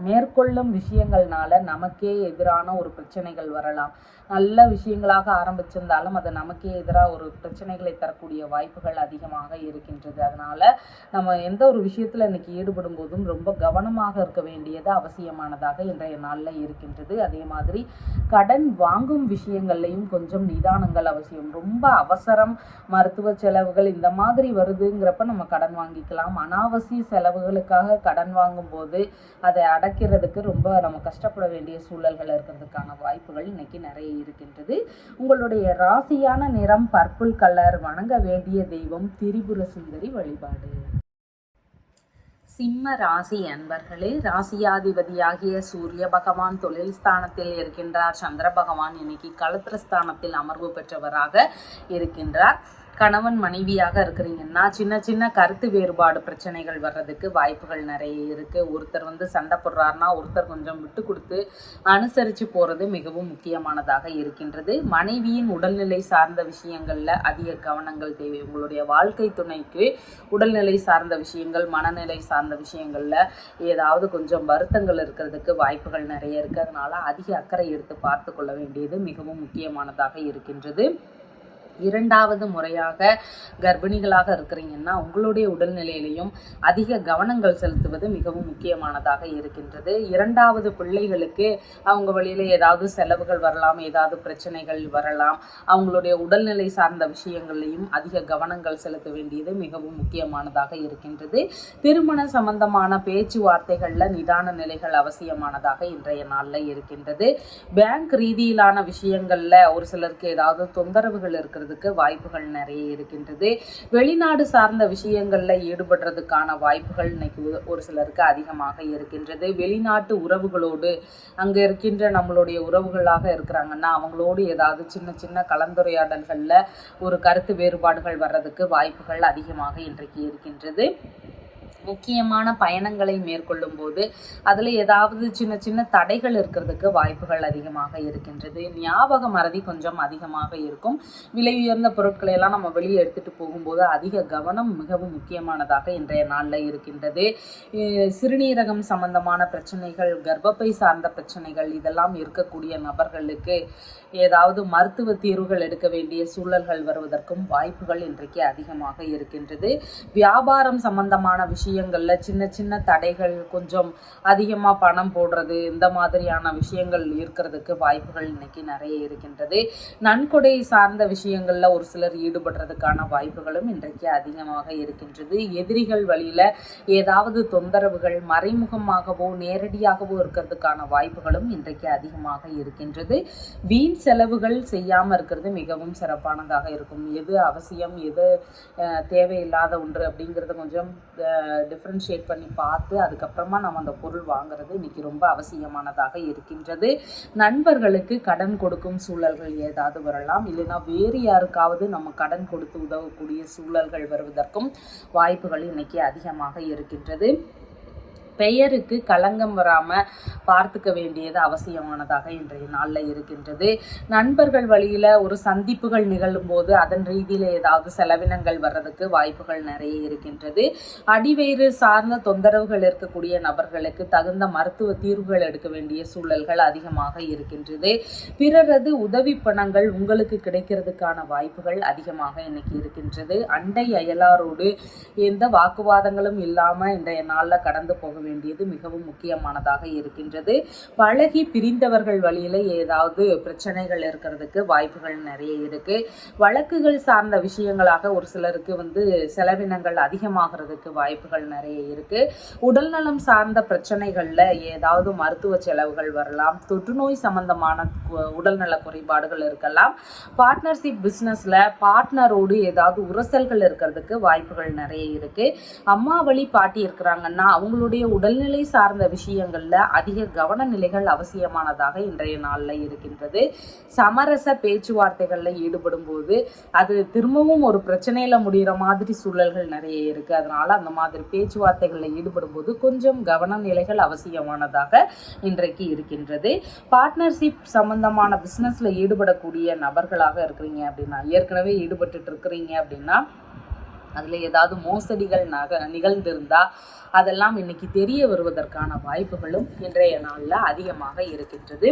Speaker 2: மேற்கொள்ளும் விஷயங்கள்னால நமக்கே எதிரான ஒரு பிரச்சனைகள் வரலாம். நல்ல விஷயங்களாக ஆரம்பிச்சிருந்தாலும் அது நமக்கே எதிராக ஒரு பிரச்சனைகளை தரக்கூடிய வாய்ப்புகள் அதிகமாக இருக்கின்றது. அதனால நம்ம எந்த ஒரு விஷயத்துல இன்னைக்கு ஈடுபடும் போதும் ரொம்ப கவனமாக இருக்க வேண்டியது அவசியமானதாக இன்றைய நாளில் இருக்கின்றது. அதே மாதிரி கடன் வாங்கும் விஷயங்கள்லையும் கொஞ்சம் நிதானங்கள் அவசியம். ரொம்ப அவசரம், மருத்துவ செலவுகள் இந்த மாதிரி வருதுங்கிறப்ப நம்ம கடன் வாங்கிக்கலாம். அனாவசிய செலவுகளுக்காக கடன் வாங்கும் போது அதை அடைக்கிறதுக்கு ரொம்ப நம்ம கஷ்டப்பட வேண்டிய சூழல்கள் இருக்கிறதுக்கான வாய்ப்புகள் இன்னைக்கு நிறைய இருக்கின்றது. உங்களுடைய ராசியான நிறம் பர்பிள் கலர். வணங்க வேண்டிய தெய்வம் திரிபுர சுந்தரி வழிபாடு. சிம்ம ராசி அன்பர்களே, ராசியாதிபதியாகிய சூரிய பகவான் தொழில் ஸ்தானத்தில் இருக்கின்றார். சந்திர பகவான் இன்னைக்கு களத்திர ஸ்தானத்தில் அமர்வு பெற்றவராக இருக்கின்றார். கணவன் மனைவியாக இருக்கிறீங்கன்னா சின்ன சின்ன கருத்து வேறுபாடு பிரச்சனைகள் வர்றதுக்கு வாய்ப்புகள் நிறைய இருக்குது. ஒருத்தர் சண்டை போடுறாருன்னா ஒருத்தர் கொஞ்சம் விட்டு கொடுத்து அனுசரித்து போகிறது மிகவும் முக்கியமானதாக இருக்கின்றது. மனைவியின் உடல்நிலை சார்ந்த விஷயங்களில் அதிக கவனங்கள் தேவை. உங்களுடைய வாழ்க்கை துணைக்கு உடல்நிலை சார்ந்த விஷயங்கள், மனநிலை சார்ந்த விஷயங்களில் ஏதாவது கொஞ்சம் வருத்தங்கள் இருக்கிறதுக்கு வாய்ப்புகள் நிறைய இருக்குது. அதனால் அதிக அக்கறை எடுத்து பார்த்து கொள்ள வேண்டியது மிகவும் முக்கியமானதாக இருக்கின்றது. 2வது முறையாக கர்ப்பிணிகளாக இருக்கிறீங்கன்னா உங்களுடைய உடல்நிலையிலையும் அதிக கவனங்கள் செலுத்துவது மிகவும் முக்கியமானதாக இருக்கின்றது. 2வது பிள்ளைகளுக்கு அவங்க வழியில் ஏதாவது செலவுகள் வரலாம், ஏதாவது பிரச்சனைகள் வரலாம். அவங்களுடைய உடல்நிலை சார்ந்த விஷயங்களையும் அதிக கவனங்கள் செலுத்த வேண்டியது மிகவும் முக்கியமானதாக இருக்கின்றது. திருமண சம்பந்தமான பேச்சுவார்த்தைகளில் நிதான நிலைகள் அவசியமானதாக இன்றைய நாளில் இருக்கின்றது. பேங்க் ரீதியிலான விஷயங்களில் ஒரு சிலருக்கு ஏதாவது தொந்தரவுகள் இருக்கிறது வாய்ப்புகள் நிறைய இருக்கின்றது. வெளிநாடு சார்ந்த விஷயங்கள்ல ஈடுபடுறதுக்கான வாய்ப்புகள் இன்னைக்கு ஒரு சிலருக்கு அதிகமாக இருக்கின்றது. வெளிநாட்டு உறவுகளோடு அங்க இருக்கின்ற நம்மளுடைய உறவுகளாக இருக்கிறாங்கன்னா அவங்களோடு ஏதாவது சின்ன சின்ன கலந்துரையாடல்கள்ல ஒரு கருத்து வேறுபாடுகள் வர்றதுக்கு வாய்ப்புகள் அதிகமாக இன்றைக்கு இருக்கின்றது. முக்கியமான பயணங்களை மேற்கொள்ளும் போது அதில் ஏதாவது சின்ன சின்ன தடைகள் இருக்கிறதுக்கு வாய்ப்புகள் அதிகமாக இருக்கின்றது. ஞாபக மறதி கொஞ்சம் அதிகமாக இருக்கும். விலை உயர்ந்த பொருட்களை எல்லாம் நம்ம வெளியே எடுத்துகிட்டு போகும்போது அதிக கவனம் மிகவும் முக்கியமானதாக இன்றைய நாளில் இருக்கின்றது. சிறுநீரகம் சம்பந்தமான பிரச்சனைகள், கர்ப்பப்பை சார்ந்த பிரச்சனைகள் இதெல்லாம் இருக்கக்கூடிய நபர்களுக்கு ஏதாவது மருத்துவ தீர்வுகள் எடுக்க வேண்டிய சூழல்கள் வருவதற்கும் வாய்ப்புகள் இன்றைக்கு அதிகமாக இருக்கின்றது. வியாபாரம் சம்பந்தமான விஷயங்கள்ல சின்ன சின்ன தடைகள், கொஞ்சம் அதிகமாக பணம் போடுறது, இந்த மாதிரியான விஷயங்கள் இருக்கிறதுக்கு வாய்ப்புகள் இன்னைக்கு நிறைய இருக்கின்றது. நன்கொடை சார்ந்த விஷயங்கள்ல ஒரு சிலர் ஈடுபடுறதுக்கான வாய்ப்புகளும் இன்றைக்கு அதிகமாக இருக்கின்றது. எதிரிகள் வழியில ஏதாவது தொந்தரவுகள் மறைமுகமாகவோ நேரடியாகவோ இருக்கிறதுக்கான வாய்ப்புகளும் இன்றைக்கு அதிகமாக இருக்கின்றது. வீண் செலவுகள் செய்யாமல் இருக்கிறது மிகவும் சிறப்பானதாக இருக்கும். எது அவசியம், எது தேவையில்லாத ஒன்று அப்படிங்கிறத கொஞ்சம் டிஃப்ரென்ஷியேட் பண்ணி பார்த்து அதுக்கப்புறமா நம்ம அந்த பொருள் வாங்குறது இன்னைக்கு ரொம்ப அவசியமானதாக இருக்கின்றது. நண்பர்களுக்கு கடன் கொடுக்கும் சூழல்கள் ஏதாவது வரலாம், இல்லைன்னா வேறு யாருக்காவது நம்ம கடன் கொடுத்து உதவக்கூடிய சூழல்கள் வருவதற்கும் வாய்ப்புகள் இன்னைக்கு அதிகமாக இருக்கின்றது. பெயருக்கு களங்கம் வராமல் பார்த்துக்க வேண்டியது அவசியமானதாக இன்றைய நாளில் இருக்கின்றது. நண்பர்கள் வழியில் ஒரு சந்திப்புகள் நிகழும் போது அதன் ரீதியில் ஏதாவது செலவினங்கள் வர்றதுக்கு வாய்ப்புகள் நிறைய இருக்கின்றது. அடிவயிறு சார்ந்த தொந்தரவுகள் இருக்கக்கூடிய நபர்களுக்கு தகுந்த மருத்துவ தீர்வுகள் எடுக்க வேண்டிய சூழல்கள் அதிகமாக இருக்கின்றது. பிறரது உதவி பணங்கள் உங்களுக்கு கிடைக்கிறதுக்கான வாய்ப்புகள் அதிகமாக இன்னைக்கு இருக்கின்றது. அண்டை அயலாரோடு எந்த வாக்குவாதங்களும் இல்லாமல் இன்றைய நாளில் கடந்து போக வேண்டியது மிகவும் முக்கியமானதாக இருக்கின்றது. பழகி பிரிந்தவர்கள் வழியில ஏதாவது பிரச்சனைகள் இருக்கிறதுக்கு வாய்ப்புகள் நிறைய இருக்கு. வழக்குகள் சார்ந்த விஷயங்களாக ஒரு சிலருக்கு செலவினங்கள் அதிகமாகிறதுக்கு வாய்ப்புகள் நிறைய இருக்கு. உடல்நலம் சார்ந்த பிரச்சனைகள்ல ஏதாவது மருத்துவ செலவுகள் வரலாம். தொற்றுநோய் சம்பந்தமான உடல்நல குறைபாடுகள் இருக்கலாம். பார்ட்னர்ஷிப் பிசினஸ்ல பார்ட்னரோடு ஏதாவது உரசல்கள் இருக்கிறதுக்கு வாய்ப்புகள் நிறைய இருக்கு. அம்மா வழி பாட்டி இருக்கிறாங்கன்னா அவங்களுடைய உடல்நிலை சார்ந்த விஷயங்கள்ல அதிக கவன நிலைகள் அவசியமானதாக இன்றைய நாளில் இருக்கின்றது. சமரச பேச்சுவார்த்தைகள்ல ஈடுபடும் போது அது திரும்பவும் ஒரு பிரச்சனையில முடிகிற மாதிரி சூழல்கள் நிறைய இருக்கு. அதனால அந்த மாதிரி பேச்சுவார்த்தைகளில் ஈடுபடும் போது கொஞ்சம் கவன நிலைகள் அவசியமானதாக இன்றைக்கு இருக்கின்றது. பார்ட்னர்ஷிப் சம்பந்தமான பிசினஸ்ல ஈடுபடக்கூடிய நபர்களாக இருக்கிறீங்க அப்படின்னா, ஏற்கனவே ஈடுபட்டு இருக்கிறீங்க அப்படின்னா அதில் ஏதாவது மோசடிகள் நிகழ்ந்திருந்தா அதெல்லாம் இன்னைக்கு தெரிய வருவதற்கான வாய்ப்புகளும் இன்றைய நாளில் அதிகமாக இருக்கின்றது.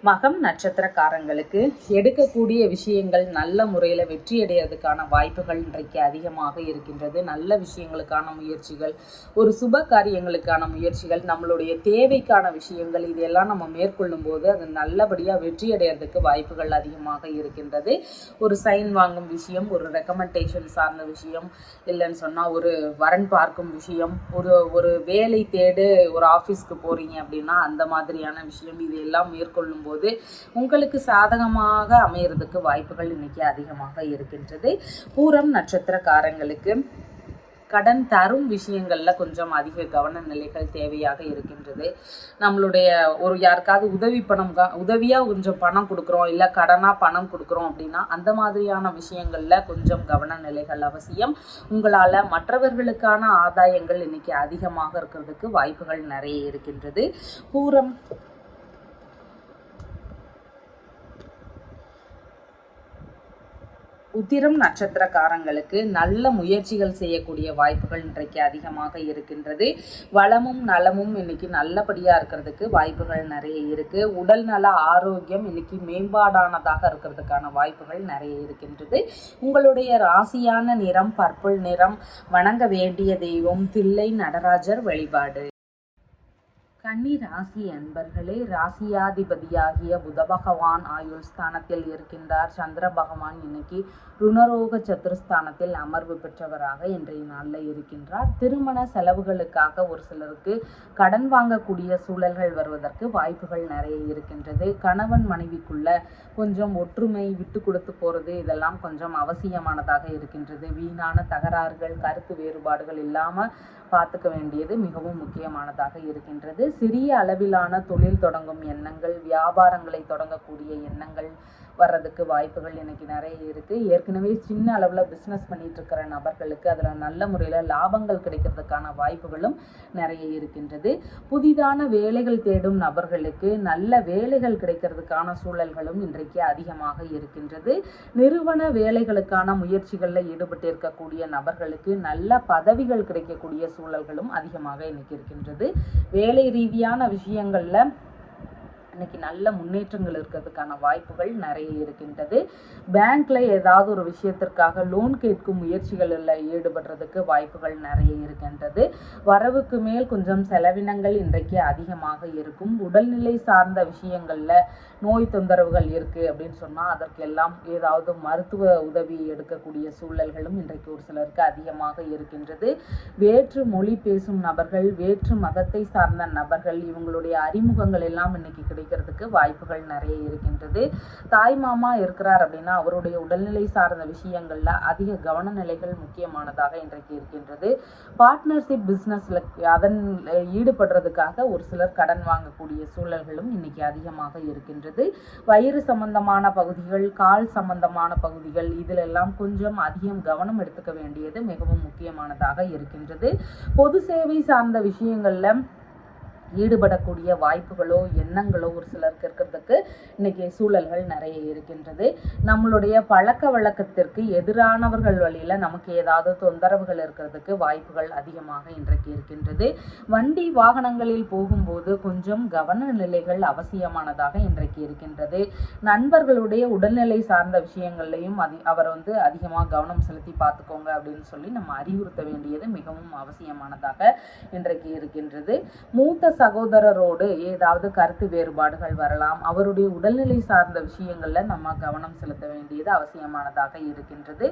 Speaker 2: மகம் நட்சத்திரக்காரங்களுக்கு எடுக்கக்கூடிய விஷயங்கள் நல்ல முறையில் வெற்றி அடைகிறதுக்கான வாய்ப்புகள் இன்றைக்கு அதிகமாக இருக்கின்றது. நல்ல விஷயங்களுக்கான முயற்சிகள், ஒரு சுப காரியங்களுக்கான முயற்சிகள், நம்மளுடைய தேவைக்கான விஷயங்கள் இதெல்லாம் நம்ம மேற்கொள்ளும் போது அது நல்லபடியாக வெற்றி அடைகிறதுக்கு வாய்ப்புகள் அதிகமாக இருக்கின்றது. ஒரு சைன் வாங்கும் விஷயம், ஒரு ரெக்கமெண்டேஷன் சார்ந்த விஷயம், இல்லைன்னு சொன்னால் ஒரு வரன் பார்க்கும் விஷயம், ஒரு வேலை தேடு ஒரு ஆஃபீஸ்க்கு போகிறீங்க அப்படின்னா அந்த மாதிரியான விஷயம் இதெல்லாம் மேற்கொள்ளும் போது உங்களுக்கு சாதகமாக அமையறதுக்கு வாய்ப்புகள் இன்னைக்கு அதிகமாக இருக்கின்றது. பூரம் நட்சத்திரக்காரங்களுக்கு கடன் தரும் விஷயங்கள்ல கொஞ்சம் அதிக கவன நிலைகள் தேவையாக இருக்கின்றது. நம்மளுடைய ஒரு யாருக்காவது உதவியா கொஞ்சம் பணம் கொடுக்குறோம், இல்லை கடனா பணம் கொடுக்குறோம் அப்படின்னா அந்த மாதிரியான விஷயங்கள்ல கொஞ்சம் கவன நிலைகள் அவசியம். உங்களால மற்றவர்களுக்கான ஆதாயங்கள் இன்னைக்கு அதிகமாக இருக்கிறதுக்கு வாய்ப்புகள் நிறைய இருக்கின்றது. பூரம் உத்திரம் நட்சத்திரக்காரங்களுக்கு நல்ல முயற்சிகள் செய்யக்கூடிய வாய்ப்புகள் இன்றைக்கு அதிகமாக இருக்கின்றது. வளமும் நலமும் இன்னைக்கு நல்லபடியாக இருக்கிறதுக்கு வாய்ப்புகள் நிறைய இருக்கு. உடல் நல ஆரோக்கியம் இன்னைக்கு மேம்பாடானதாக இருக்கிறதுக்கான வாய்ப்புகள் நிறைய இருக்கின்றது. உங்களுடைய ராசியான நிறம் பர்பிள் நிறம். வணங்க வேண்டிய தெய்வம் தில்லை நடராஜர் வழிபாடு. கன்னி ராசி அன்பர்களே, ராசியாதிபதியாகிய புத பகவான் ஆயுள் ஸ்தானத்தில் இருக்கின்றார். சந்திர பகவான் இன்னைக்கு ருணரோக சத்துருஸ்தானத்தில் அமர்வு பெற்றவராக இன்றைய நாளில் இருக்கின்றார். திருமண செலவுகளுக்காக ஒரு சிலருக்கு கடன் வாங்கக்கூடிய சூழல்கள் வருவதற்கு வாய்ப்புகள் நிறைய இருக்கின்றது. கணவன் மனைவிக்குள்ள கொஞ்சம் ஒற்றுமை, விட்டு கொடுத்து போகிறது இதெல்லாம் கொஞ்சம் அவசியமானதாக இருக்கின்றது. வீணான தகராறுகள், கருத்து வேறுபாடுகள் இல்லாமல் பார்த்துக்க வேண்டியது மிகவும் முக்கியமானதாக இருக்கின்றது. சிறிய அளவிலான தொழில் தொடங்கும் எண்ணங்கள், வியாபாரங்களை தொடங்கக்கூடிய எண்ணங்கள் வர்றதுக்கு வாய்ப்புகள் இன்னைக்கு நிறைய இருக்கு. ஏற்கனவே சின்ன அளவில் பிஸ்னஸ் பண்ணிட்டு இருக்கிற நபர்களுக்கு அதில் நல்ல முறையில் லாபங்கள் கிடைக்கிறதுக்கான வாய்ப்புகளும் நிறைய இருக்கின்றது. புதிதான வேலைகள் தேடும் நபர்களுக்கு நல்ல வேலைகள் கிடைக்கிறதுக்கான சூழல்களும் இன்றைக்கு அதிகமாக இருக்கின்றது. நிறுவன வேலைகளுக்கான முயற்சிகளில் ஈடுபட்டு இருக்கக்கூடிய நபர்களுக்கு நல்ல பதவிகள் கிடைக்கக்கூடிய சூழல்களும் அதிகமாக இன்னைக்கு இருக்கின்றது. வேலை ரீதியான விஷயங்கள்ல இன்னைக்கு நல்ல முன்னேற்றங்கள் இருக்கிறதுக்கான வாய்ப்புகள் நிறைய இருக்கின்றது. பேங்க்ல ஏதாவது ஒரு விஷயத்திற்காக லோன் கேட்கும் முயற்சிகளில் ஈடுபடுறதுக்கு வாய்ப்புகள் நிறைய இருக்கின்றது. வரவுக்கு மேல் கொஞ்சம் செலவினங்கள் இன்றைக்கு அதிகமாக இருக்கும். உடல்நிலை சார்ந்த விஷயங்கள்ல நோய் தொந்தரவுகள் இருக்கு அப்படின்னு சொன்னா அதற்கெல்லாம் ஏதாவது மருத்துவ உதவி எடுக்கக்கூடிய சூழல்களும் இன்றைக்கு ஒரு சிலருக்கு அதிகமாக இருக்கின்றது. வேற்று மொழி பேசும் நபர்கள், வேற்று மதத்தை சார்ந்த நபர்கள், இவங்களுடைய அறிமுகங்கள் எல்லாம் இன்னைக்கு வைக்கிறதுக்கு வாய்ப்புகள் நிறைய இருக்கின்றது. தாய் மாமா இருக்கிறார் அப்படின்னா அவருடைய உடல்நிலை சார்ந்த விஷயங்கள்ல அதிக கவனநிலைகள் முக்கியமானதாக இன்றைக்கு இருக்கின்றது. பார்ட்னர்ஷிப் பிஸ்னஸ்ல அதன் ஈடுபடுறதுக்காக ஒரு சிலர் கடன் வாங்கக்கூடிய சூழல்களும் இன்னைக்கு அதிகமாக இருக்கின்றது. வயிறு சம்பந்தமான பகுதிகள், கால் சம்பந்தமான பகுதிகள் இதிலெல்லாம் கொஞ்சம் அதிகம் கவனம் எடுத்துக்க வேண்டியது மிகவும் முக்கியமானதாக இருக்கின்றது. பொது சேவை சார்ந்த விஷயங்கள்ல ஈடுபடக்கூடிய வாய்ப்புகளோ எண்ணங்களோ ஒரு சிலருக்கு இருக்கிறதுக்கு இன்னைக்கு சூழல்கள் நிறைய இருக்கின்றது. நம்மளுடைய பழக்க வழக்கத்திற்கு எதிரானவர்கள் வழியில நமக்கு ஏதாவது தொந்தரவுகள் இருக்கிறதுக்கு வாய்ப்புகள் அதிகமாக இன்றைக்கு இருக்கின்றது. வண்டி வாகனங்களில் போகும்போது கொஞ்சம் கவன நிலைகள் அவசியமானதாக இன்றைக்கு இருக்கின்றது. நண்பர்களுடைய உடல்நிலை சார்ந்த விஷயங்கள்லையும் அவர் அதிகமாக கவனம் செலுத்தி பார்த்துக்கோங்க அப்படின்னு சொல்லி நம்ம அறிவுறுத்த வேண்டியது மிகவும் அவசியமானதாக இன்றைக்கு இருக்கின்றது. மூத்த சகோதரரோடு ஏதாவது கருத்து வேறுபாடுகள் வரலாம். அவருடைய உடல்நிலை சார்ந்த விஷயங்கள்ல நம்ம கவனம் செலுத்த வேண்டியது அவசியமானதாக இருக்கின்றது.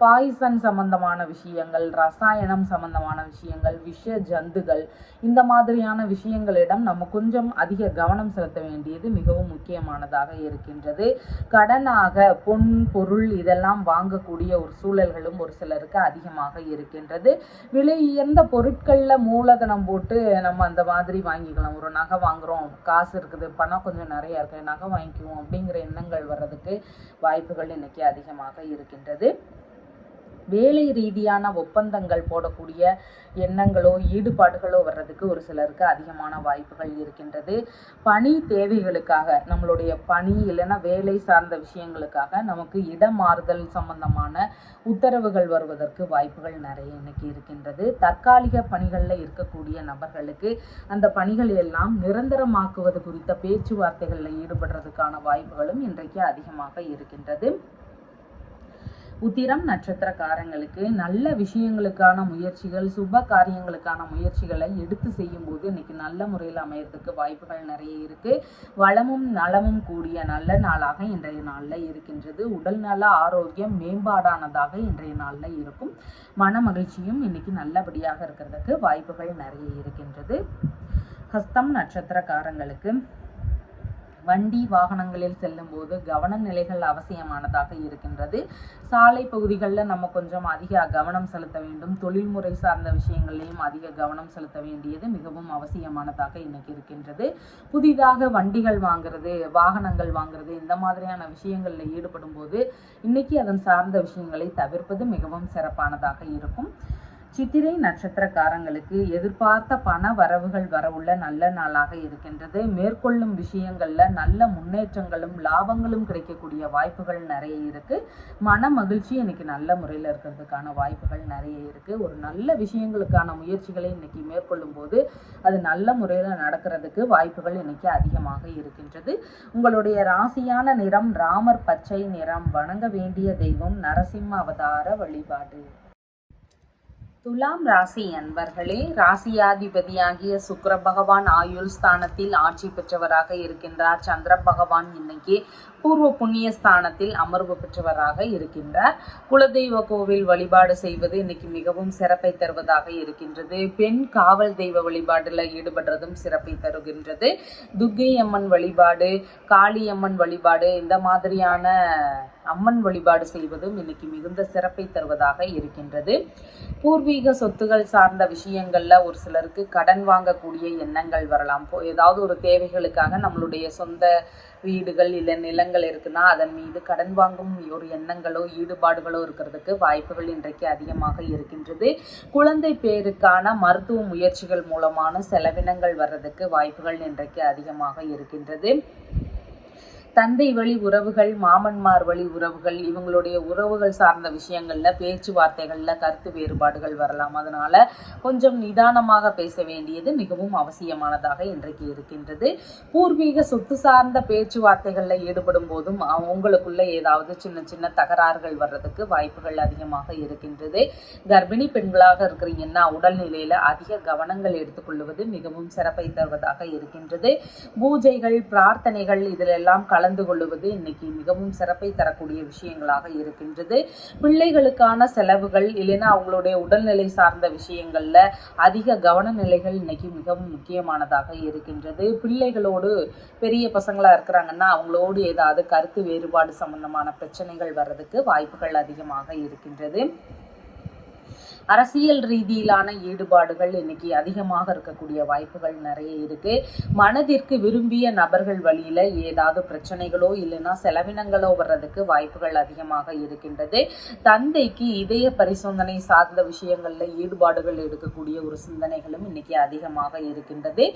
Speaker 2: பாய்சன் சம்பந்தமான விஷயங்கள், ரசாயனம் சம்பந்தமான விஷயங்கள், விஷ ஜந்துகள் இந்த மாதிரியான விஷயங்களிடம் நம்ம கொஞ்சம் அதிக கவனம் செலுத்த வேண்டியது மிகவும் முக்கியமானதாக இருக்கின்றது. கடனாக பொன் பொருள் இதெல்லாம் வாங்கக்கூடிய ஒரு சூழல்களும் ஒரு சிலருக்கு அதிகமாக இருக்கின்றது. விலை உயர்ந்த பொருட்கள்ல மூலதனம் போட்டு நம்ம அந்த மாதிரி வாங்கிக்கலாம். ஒரு நகை வாங்குறோம், காசு இருக்குது, பணம் கொஞ்சம் நிறைய இருக்கு, நகை வாங்கிக்குவோம் அப்படிங்கிற எண்ணங்கள் வர்றதுக்கு வாய்ப்புகள் இன்னைக்கு அதிகமாக இருக்கின்றது. வேலை ரீதியான ஒப்பந்தங்கள் போடக்கூடிய எண்ணங்களோ ஈடுபாடுகளோ வர்றதுக்கு ஒரு சிலருக்கு அதிகமான வாய்ப்புகள் இருக்கின்றது. பணி தேவைகளுக்காக நம்மளுடைய பணி இல்லைன்னா வேலை சார்ந்த விஷயங்களுக்காக நமக்கு இடமாறுதல் சம்பந்தமான உத்தரவுகள் வருவதற்கு வாய்ப்புகள் நிறைய இன்னைக்கு இருக்கின்றது. தற்காலிக பணிகளில் இருக்கக்கூடிய நபர்களுக்கு அந்த பணிகள் எல்லாம் நிரந்தரமாக்குவது குறித்த பேச்சுவார்த்தைகளில் ஈடுபடுறதுக்கான வாய்ப்புகளும் இன்றைக்கு அதிகமாக இருக்கின்றது. உத்திரம் நட்சத்திரக்காரங்களுக்கு நல்ல விஷயங்களுக்கான முயற்சிகள், சுப காரியங்களுக்கான முயற்சிகளை எடுத்து செய்யும் போது இன்னைக்கு நல்ல முறையில் அமையறதுக்கு வாய்ப்புகள் நிறைய இருக்கு. வளமும் நலமும் கூடிய நல்ல நாளாக இன்றைய நாளில் இருக்கின்றது. உடல் நல ஆரோக்கியம் மேம்பாடானதாக இன்றைய நாளில் இருக்கும். மன மகிழ்ச்சியும் இன்னைக்கு நல்லபடியாக இருக்கிறதுக்கு வாய்ப்புகள் நிறைய இருக்கின்றது. ஹஸ்தம் நட்சத்திரக்காரங்களுக்கு வண்டி வாகனங்களில் செல்லும் போது கவன நிலைகள் அவசியமானதாக இருக்கின்றது. சாலை பகுதிகளில் நம்ம கொஞ்சம் அதிக கவனம் செலுத்த வேண்டும். தொழில்முறை சார்ந்த விஷயங்களையும் அதிக கவனம் செலுத்த வேண்டியது மிகவும் அவசியமானதாக இன்னைக்கு இருக்கின்றது. புதிதாக வண்டிகள் வாங்குறது, வாகனங்கள் வாங்குறது இந்த மாதிரியான விஷயங்களில் ஈடுபடும் போது இன்னைக்கு அதன் சார்ந்த விஷயங்களை தவிர்ப்பது மிகவும் சிறப்பானதாக இருக்கும். சித்திரை நட்சத்திரக்காரங்களுக்கு எதிர்பார்த்த பண வரவுகள் வரவுள்ள நல்ல நாளாக இருக்கின்றது. மேற்கொள்ளும் விஷயங்கள்ல நல்ல முன்னேற்றங்களும் லாபங்களும் கிடைக்கக்கூடிய வாய்ப்புகள் நிறைய இருக்கு. மன மகிழ்ச்சி இன்னைக்கு நல்ல முறையில் இருக்கிறதுக்கான வாய்ப்புகள் நிறைய இருக்கு. ஒரு நல்ல விஷயங்களுக்கான முயற்சிகளை இன்னைக்கு மேற்கொள்ளும் போது அது நல்ல முறையில் நடக்கிறதுக்கு வாய்ப்புகள் இன்னைக்கு அதிகமாக இருக்கின்றது. உங்களுடைய ராசியான நிறம் ராமர் பச்சை நிறம். வணங்க வேண்டிய தெய்வம் நரசிம்ம அவதார வழிபாடு. துலாம் ராசி அன்பர்களே, ராசியாதிபதியாகிய சுக்கிர பகவான் ஆயுள் ஸ்தானத்தில் ஆட்சி பெற்றவராக இருக்கின்றார். சந்திர பகவான் இன்னைக்கு பூர்வ புண்ணிய ஸ்தானத்தில் அமர்வு பெற்றவராக இருக்கின்றார். குலதெய்வ கோவில் வழிபாடு செய்வது இன்னைக்கு மிகவும் சிறப்பை தருவதாக இருக்கின்றது. பெண் காவல் தெய்வ வழிபாடுல ஈடுபடுறதும் சிறப்பை தருகின்றது. துர்க்கை அம்மன் வழிபாடு, காளியம்மன் வழிபாடு இந்த மாதிரியான அம்மன் வழிபாடு செய்வதும் இன்னைக்கு மிகுந்த சிறப்பை தருவதாக இருக்கின்றது. பூர்வீக சொத்துகள் சார்ந்த விஷயங்கள்ல ஒரு சிலருக்கு கடன் வாங்கக்கூடிய எண்ணங்கள் வரலாம். ஏதாவது ஒரு தேவைகளுக்காக நம்மளுடைய சொந்த வீடுகள் இல்லை நிலங்கள் இருக்குன்னா அதன் மீது கடன் வாங்கும் ஒரு எண்ணங்களோ ஈடுபாடுகளோ இருக்கிறதுக்கு வாய்ப்புகள் இன்றைக்கு அதிகமாக இருக்கின்றது. குழந்தை பேருக்கான மருத்துவ முயற்சிகள் மூலமான செலவினங்கள் வர்றதுக்கு வாய்ப்புகள் இன்றைக்கு அதிகமாக இருக்கின்றது. தந்தை வழி உறவுகள், மாமன்மார் வழி உறவுகள் இவங்களுடைய உறவுகள் சார்ந்த விஷயங்கள்ல பேச்சுவார்த்தைகள்ல கருத்து வேறுபாடுகள் வரலாம். அதனால கொஞ்சம் நிதானமாக பேச வேண்டியது மிகவும் அவசியமானதாக இன்றைக்கு இருக்கின்றது. பூர்வீக சொத்து சார்ந்த பேச்சுவார்த்தைகள்ல ஈடுபடும் போதும் உங்களுக்குள்ள ஏதாவது சின்ன சின்ன தகராறுகள் வர்றதுக்கு வாய்ப்புகள் அதிகமாக இருக்கின்றது. கர்ப்பிணி பெண்களாக இருக்கிறீங்கன்னா உடல்நிலையில அதிக கவனங்கள் எடுத்துக்கொள்வது மிகவும் சிறப்பை தருவதாக இருக்கின்றது. பூஜைகள், பிரார்த்தனைகள் இதிலெல்லாம் கலந்து கொள்வது இன்னைக்கு மிகவும் சிறப்பை தரக்கூடிய விஷயங்களாக இருக்கின்றது. பிள்ளைகளுக்கான செலவுகள் இல்லைன்னா அவங்களுடைய உடல்நிலை சார்ந்த விஷயங்கள்ல அதிக கவனநிலைகள் இன்னைக்கு மிகவும் முக்கியமானதாக இருக்கின்றது. பிள்ளைகளோடு பெரிய பசங்களா இருக்கிறாங்கன்னா அவங்களோடு ஏதாவது கருத்து வேறுபாடு சம்பந்தமான பிரச்சனைகள் வர்றதுக்கு வாய்ப்புகள் அதிகமாக இருக்கின்றது. அரசியல் ரீதியிலான ஈடுபாடுகள் இன்னைக்கு அதிகமாக இருக்கக்கூடிய வாய்ப்புகள் நிறைய இருக்கு. மனதிற்கு விரும்பிய நபர்கள் வழியில ஏதாவது பிரச்சனைகளோ இல்லைன்னா செலவினங்களோ வர்றதுக்கு வாய்ப்புகள் அதிகமாக இருக்கின்றது. தந்தைக்கு இதய பரிசோதனை சார்ந்த விஷயங்கள்ல ஈடுபாடுகள் எடுக்கக்கூடிய ஒரு சிந்தனைகளும் இன்னைக்கு அதிகமாக இருக்கின்றது.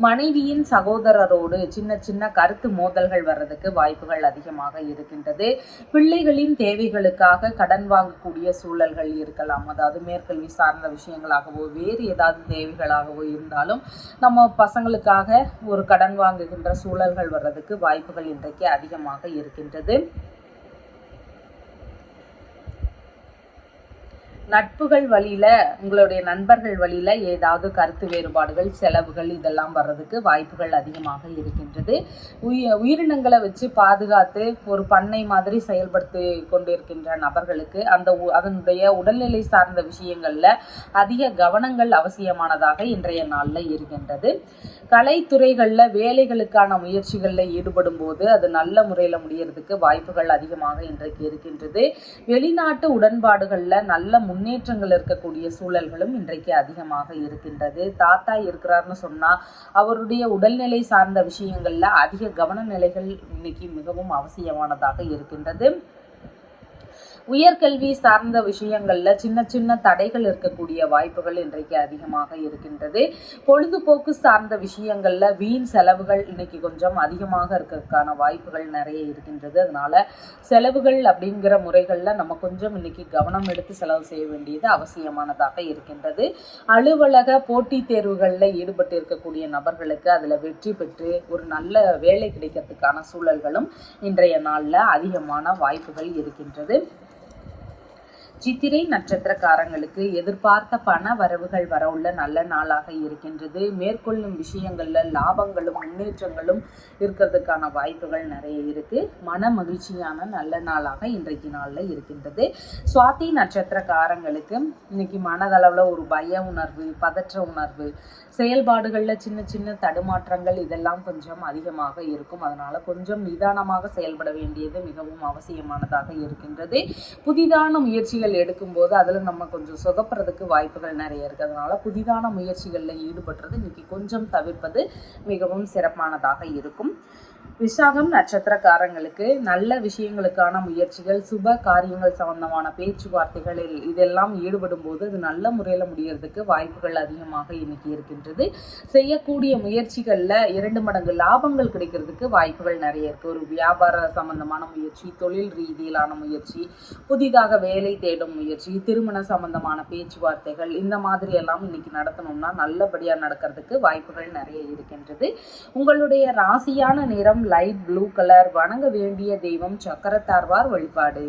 Speaker 2: மனைவியின் சகோதரரோடு சின்ன சின்ன கருத்து மோதல்கள் வர்றதுக்கு வாய்ப்புகள் அதிகமாக இருக்கின்றது. பிள்ளைகளின் தேவைகளுக்காக கடன் வாங்கக்கூடிய சூழல்கள் இருக்கலாம். அதாவது மேற்கல்வி சார்ந்த விஷயங்களாகவோ வேறு ஏதாவது தேவைகளாகவோ இருந்தாலும் நம்ம பசங்களுக்காக ஒரு கடன் வாங்குகின்ற சூழல்கள் வர்றதுக்கு வாய்ப்புகள் இன்றைக்கு அதிகமாக இருக்கின்றது. நட்புகள் வழியில உங்களுடைய நண்பர்கள் வழியில ஏதாவது கருத்து வேறுபாடுகள் செலவுகள் இதெல்லாம் வர்றதுக்கு வாய்ப்புகள் அதிகமாக இருக்கின்றது. உயிரினங்களை வச்சு பாதுகாத்து ஒரு பண்ணை மாதிரி செயல்படுத்தி கொண்டிருக்கின்ற நபர்களுக்கு அதனுடைய உடல்நிலை சார்ந்த விஷயங்கள்ல அதிக கவனங்கள் அவசியமானதாக இன்றைய நாள்ல இருக்கின்றது. கலைத்துறைகள்ல வேலைகளுக்கான முயற்சிகள்ல ஈடுபடும் போது அது நல்ல முறையில முடியறதுக்கு வாய்ப்புகள் அதிகமாக இன்றைக்கு இருக்கின்றது. வெளிநாட்டு உடன்பாடுகள்ல நல்ல முன்னேற்றங்கள் இருக்கக்கூடிய சூழல்களும் இன்றைக்கு அதிகமாக இருக்கின்றது. தாத்தா இருக்கிறார்னு சொன்னா அவருடைய உடல்நிலை சார்ந்த விஷயங்கள்ல அதிக கவன நிலைகள் இன்னைக்கு மிகவும் அவசியமானதாக இருக்கின்றது. உயர்கல்வி சார்ந்த விஷயங்கள்ல சின்ன சின்ன தடைகள் இருக்கக்கூடிய வாய்ப்புகள் இன்றைக்கு அதிகமாக இருக்கின்றது. பொழுதுபோக்கு சார்ந்த விஷயங்கள்ல வீண் செலவுகள் இன்னைக்கு கொஞ்சம் அதிகமாக இருக்கிறதுக்கான வாய்ப்புகள் நிறைய இருக்கின்றது. அதனால செலவுகள் அப்படிங்கிற முறைகள்ல நம்ம கொஞ்சம் இன்னைக்கு கவனம் எடுத்து செலவு செய்ய வேண்டியது அவசியமானதாக இருக்கின்றது. அலுவலக போட்டித் தேர்வுகள்ல ஈடுபட்டு இருக்கக்கூடிய நபர்களுக்கு அதுல வெற்றி பெற்று ஒரு நல்ல வேலை கிடைக்கிறதுக்கான சூழல்களும் இன்றைய நாள்ல அதிகமான வாய்ப்புகள் இருக்கின்றது. சித்திரை நட்சத்திரக்காரங்களுக்கு எதிர்பார்த்த பண வரவுகள் வரவுள்ள நல்ல நாளாக இருக்கின்றது. மேற்கொள்ளும் விஷயங்கள்ல லாபங்களும் முன்னேற்றங்களும் இருக்கிறதுக்கான வாய்ப்புகள் நிறைய இருக்கு. மன மகிழ்ச்சியான நல்ல நாளாக இன்றைக்கு நாள்ல இருக்கின்றது. சுவாதி நட்சத்திரக்காரங்களுக்கு இன்னைக்கு மனதளவுல ஒரு பய உணர்வு, பதற்ற உணர்வு, செயல்பாடுகள்ல சின்ன சின்ன தடுமாற்றங்கள் இதெல்லாம் கொஞ்சம் அதிகமாக இருக்கும். அதனால கொஞ்சம் நிதானமாக செயல்பட வேண்டியது மிகவும் அவசியமானதாக இருக்கின்றது. புதிதான முயற்சிகள் எடுக்கும்போது அதுல நம்ம கொஞ்சம் சொதப்புறதுக்கு வாய்ப்புகள் நிறைய இருக்கு. அதனால புதிதான முயற்சிகள்ல ஈடுபடுறது இன்னைக்கு கொஞ்சம் தவிர்ப்பது மிகவும் சிறப்பானதாக இருக்கும். விசாகம் நட்சத்திரக்காரங்களுக்கு நல்ல விஷயங்களுக்கான முயற்சிகள், சுப காரியங்கள் சம்பந்தமான பேச்சுவார்த்தைகளில் இதெல்லாம் ஈடுபடும் போது அது நல்ல முறையில் முடியறதுக்கு வாய்ப்புகள் அதிகமாக இன்னைக்கு இருக்கின்றது. செய்யக்கூடிய முயற்சிகள்ல 2 மடங்கு லாபங்கள் கிடைக்கிறதுக்கு வாய்ப்புகள் நிறைய இருக்கு. ஒரு வியாபார சம்பந்தமான முயற்சி, தொழில் ரீதியிலான முயற்சி, புதிதாக வேலை தேடும் முயற்சி, திருமண சம்பந்தமான பேச்சுவார்த்தைகள் இந்த மாதிரி எல்லாம் இன்னைக்கு நடத்தணும்னா நல்லபடியா நடக்கிறதுக்கு வாய்ப்புகள் நிறைய இருக்கின்றது. உங்களுடைய ராசியான நிறம் லைட் ப்ளூ கலர். வணங்க வேண்டிய தெய்வம் சக்கரத்தாழ்வார் வழிபாடு.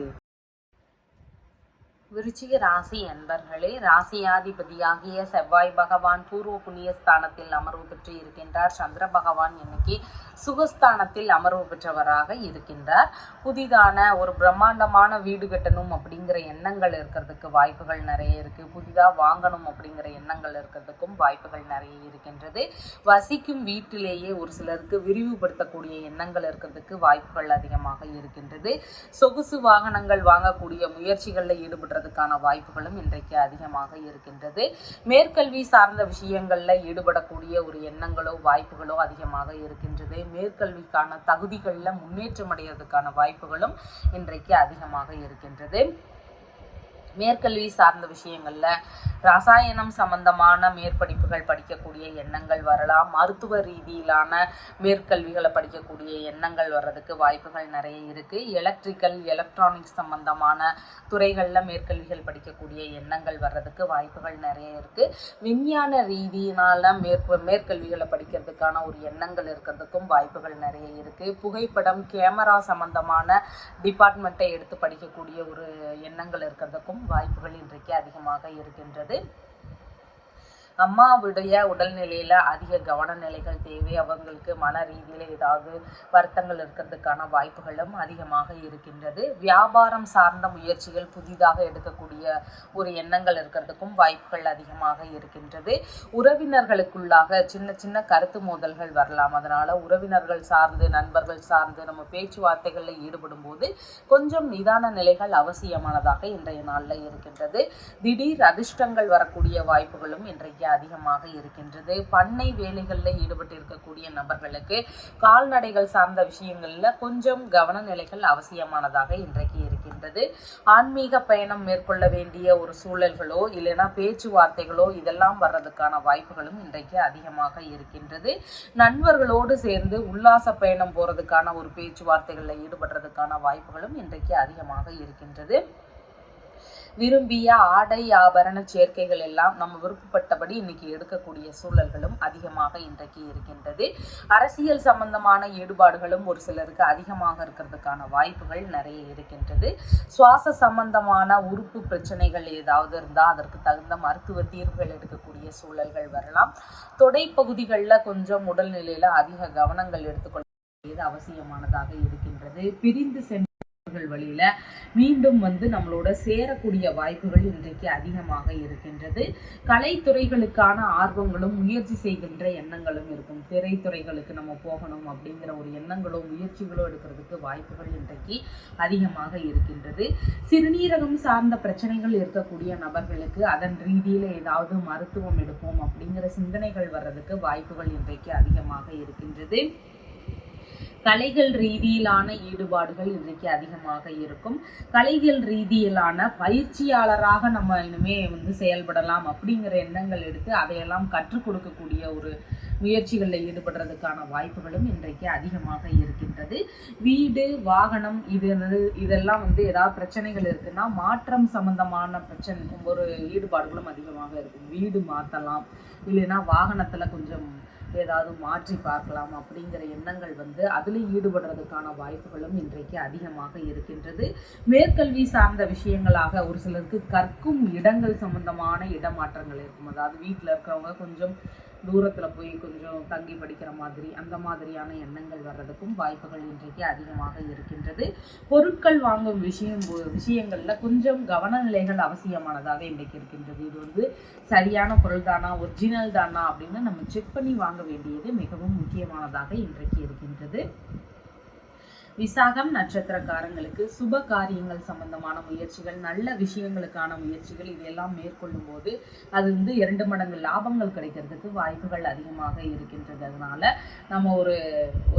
Speaker 2: விருச்சிக ராசி அன்பர்களே, ராசியாதிபதியாகிய செவ்வாய் பகவான் பூர்வ புண்ணிய ஸ்தானத்தில் அமர்வு பெற்று இருக்கின்றார். சந்திர பகவான் இன்னைக்கு சுகஸ்தானத்தில் அமர்வு பெற்றவராக இருக்கின்றார். புதிதான ஒரு பிரம்மாண்டமான வீடு கட்டணும் அப்படிங்கிற எண்ணங்கள் இருக்கிறதுக்கு வாய்ப்புகள் நிறைய இருக்கு. புதிதாக வாங்கணும் அப்படிங்கிற எண்ணங்கள் இருக்கிறதுக்கும் வாய்ப்புகள் நிறைய இருக்கின்றது. வசிக்கும் வீட்டிலேயே ஒரு சிலருக்கு விரிவுபடுத்தக்கூடிய எண்ணங்கள் இருக்கிறதுக்கு வாய்ப்புகள் அதிகமாக இருக்கின்றது. சொகுசு வாகனங்கள் வாங்கக்கூடிய முயற்சிகளில் ஈடுபடுறதுக்கான வாய்ப்புகளும் இன்றைக்கு அதிகமாக இருக்கின்றது. மேற்கல்வி சார்ந்த விஷயங்கள்ல ஈடுபடக்கூடிய ஒரு எண்ணங்களோ வாய்ப்புகளோ அதிகமாக இருக்கின்றது. மேற்கல்விக்கான தகுதிகளில் முன்னேற்றம் அடைவதற்கான வாய்ப்புகளும் இன்றைக்கு அதிகமாக இருக்கின்றது. மேற்கல்வி சார்ந்த விஷயங்கள்ல ரசாயனம் சம்பந்தமான மேற்படிப்புகள் படிக்கக்கூடிய எண்ணங்கள் வரலாம். மருத்துவ ரீதியிலான மேற்கல்விகளை படிக்கக்கூடிய எண்ணங்கள் வர்றதுக்கு வாய்ப்புகள் நிறைய இருக்கு. எலக்ட்ரிக்கல் எலக்ட்ரானிக்ஸ் சம்பந்தமான துறைகள்ல மேற்கல்விகள் படிக்கக்கூடிய எண்ணங்கள் வர்றதுக்கு வாய்ப்புகள் நிறைய இருக்கு. விஞ்ஞான ரீதியினால மேற்கல்விகளை படிக்கிறதுக்கான ஒரு எண்ணங்கள் இருக்கிறதுக்கும் வாய்ப்புகள் நிறைய இருக்கு. புகைப்படம் கேமரா சம்பந்தமான டிபார்ட்மெண்ட்டை எடுத்து படிக்கக்கூடிய ஒரு எண்ணங்கள் இருக்கிறதுக்கும் வாய்ப்புகள் இன்றைக்கு அதிகமாக இருக்கின்றது. அம்மாவுடைய உடல்நிலையில் அதிக கவனநிலைகள் தேவை. அவங்களுக்கு மன ரீதியில் ஏதாவது வருத்தங்கள் இருக்கிறதுக்கான வாய்ப்புகளும் அதிகமாக இருக்கின்றது. வியாபாரம் சார்ந்த முயற்சிகள் புதிதாக எடுக்கக்கூடிய ஒரு எண்ணங்கள் இருக்கிறதுக்கும் வாய்ப்புகள் அதிகமாக இருக்கின்றது. உறவினர்களுக்குள்ளாக சின்ன சின்ன கருத்து மோதல்கள் வரலாம். அதனால் உறவினர்கள் சார்ந்து நண்பர்கள் சார்ந்து நம்ம பேச்சுவார்த்தைகளில் ஈடுபடும் போது கொஞ்சம் நிதான நிலைகள் அவசியமானதாக இன்றைய நாளில் இருக்கின்றது. திடீர் அதிர்ஷ்டங்கள் வரக்கூடிய வாய்ப்புகளும் இன்றைக்கு அதிகமாக இருக்கின்றது. பண்ணை வேலைகளில் ஈடுபட்டு இருக்கக்கூடிய நபர்களுக்கு கால்நடைகள் சார்ந்த விஷயங்கள்ல கொஞ்சம் கவன நிலைகள் அவசியமானதாக இன்றைக்கு இருக்கின்றது. ஆன்மீக பயணம் மேற்கொள்ள வேண்டிய ஒரு சூழல்களோ இல்லைன்னா பேச்சுவார்த்தைகளோ இதெல்லாம் வர்றதுக்கான வாய்ப்புகளும் இன்றைக்கு அதிகமாக இருக்கின்றது. நண்பர்களோடு சேர்ந்து உல்லாச பயணம் போறதுக்கான ஒரு பேச்சுவார்த்தைகளில் ஈடுபடுறதுக்கான வாய்ப்புகளும் இன்றைக்கு அதிகமாக இருக்கின்றது. விரும்பிய ஆடை ஆபரண சேர்க்கைகள் எல்லாம் நம்ம விருப்பப்பட்டபடி இன்னைக்கு எடுக்கக்கூடிய சூழல்களும் அதிகமாக இன்றைக்கு இருக்கின்றது. அரசியல் சம்பந்தமான ஈடுபாடுகளும் ஒரு சிலருக்கு அதிகமாக இருக்கிறதுக்கான வாய்ப்புகள் நிறைய இருக்கின்றது. சுவாச சம்பந்தமான உறுப்பு பிரச்சனைகள் ஏதாவது இருந்தால் அதற்கு தகுந்த மருத்துவ தீர்வுகள் எடுக்கக்கூடிய சூழல்கள் வரலாம். தொடை பகுதிகளில் கொஞ்சம் உடல்நிலையில அதிக கவனங்கள் எடுத்துக்கொள்ள வேண்டியது அவசியமானதாக இருக்கின்றது. பிரிந்து சென்ற வழியில மீண்டும் நம்மளோட சேரக்கூடிய வாய்ப்புகள் இன்றைக்கு அதிகமாக இருக்கின்றது. கலைத்துறைகளுக்கான ஆர்வங்களும் முயற்சி செய்கின்ற எண்ணங்களும் இருக்கும். திரைத்துறைகளுக்கு நம்ம போகணும் அப்படிங்கிற ஒரு எண்ணங்களோ முயற்சிகளோ எடுக்கிறதுக்கு வாய்ப்புகள் இன்றைக்கு அதிகமாக இருக்கின்றது. சிறுநீரகம் சார்ந்த பிரச்சனைகள் இருக்கக்கூடிய நபர்களுக்கு அதன் ரீதியில ஏதாவது மருத்துவம் எடுப்போம் அப்படிங்கிற சிந்தனைகள் வர்றதுக்கு வாய்ப்புகள் இன்றைக்கு அதிகமாக இருக்கின்றது. கலைகள் ரீதியிலான ஈடுபாடுகள் இன்றைக்கு அதிகமாக இருக்கும். கலைகள் ரீதியிலான பயிற்சியாளராக நம்ம இனிமே செயல்படலாம் அப்படிங்கிற எண்ணங்கள் எடுத்து அதையெல்லாம் கற்றுக் கொடுக்கக்கூடிய ஒரு முயற்சிகளில் ஈடுபடுறதுக்கான வாய்ப்புகளும் இன்றைக்கு அதிகமாக இருக்கின்றது. வீடு வாகனம் இதெல்லாம் ஏதாவது பிரச்சனைகள் இருக்குன்னா மாற்றம் சம்பந்தமான பிரச்சனை ஒரு ஈடுபாடுகளும் அதிகமாக இருக்கும். வீடு மாற்றலாம் இல்லைன்னா வாகனத்துல கொஞ்சம் ஏதாவது மாற்றி பார்க்கலாம் அப்படிங்கிற எண்ணங்கள் அதில் ஈடுபடுறதுக்கான வாய்ப்புகளும் இன்றைக்கு அதிகமாக இருக்கின்றது. மேற்கல்வி சார்ந்த விஷயங்களாக ஒரு சிலருக்கு கற்கும் இடங்கள் சம்பந்தமான இடமாற்றங்கள் இருக்கும். அதாவது வீட்டில் இருக்கிறவங்க கொஞ்சம் தூரத்தில் போய் கொஞ்சம் தங்கி படிக்கிற மாதிரி அந்த மாதிரியான எண்ணங்கள் வர்றதுக்கும் வாய்ப்புகள் இன்றைக்கு அதிகமாக இருக்கின்றது. பொருட்கள் வாங்கும் விஷயங்கள்ல கொஞ்சம் கவன நிலைகள் அவசியமானதாக இன்றைக்கு இருக்கின்றது. இது சரியான பொருள் தானா ஒரிஜினல் தானா அப்படின்னு நம்ம செக் பண்ணி வாங்க வேண்டியது மிகவும் முக்கியமானதாக இன்றைக்கு இருக்கின்றது. விசாகம் நட்சத்திரக்காரங்களுக்கு சுப காரியங்கள் சம்பந்தமான முயற்சிகள் நல்ல விஷயங்களுக்கான முயற்சிகள் இதையெல்லாம் மேற்கொள்ளும் போது அது 2 மடங்கு லாபங்கள் கிடைக்கிறதுக்கு வாய்ப்புகள் அதிகமாக இருக்கின்றது. அதனால நம்ம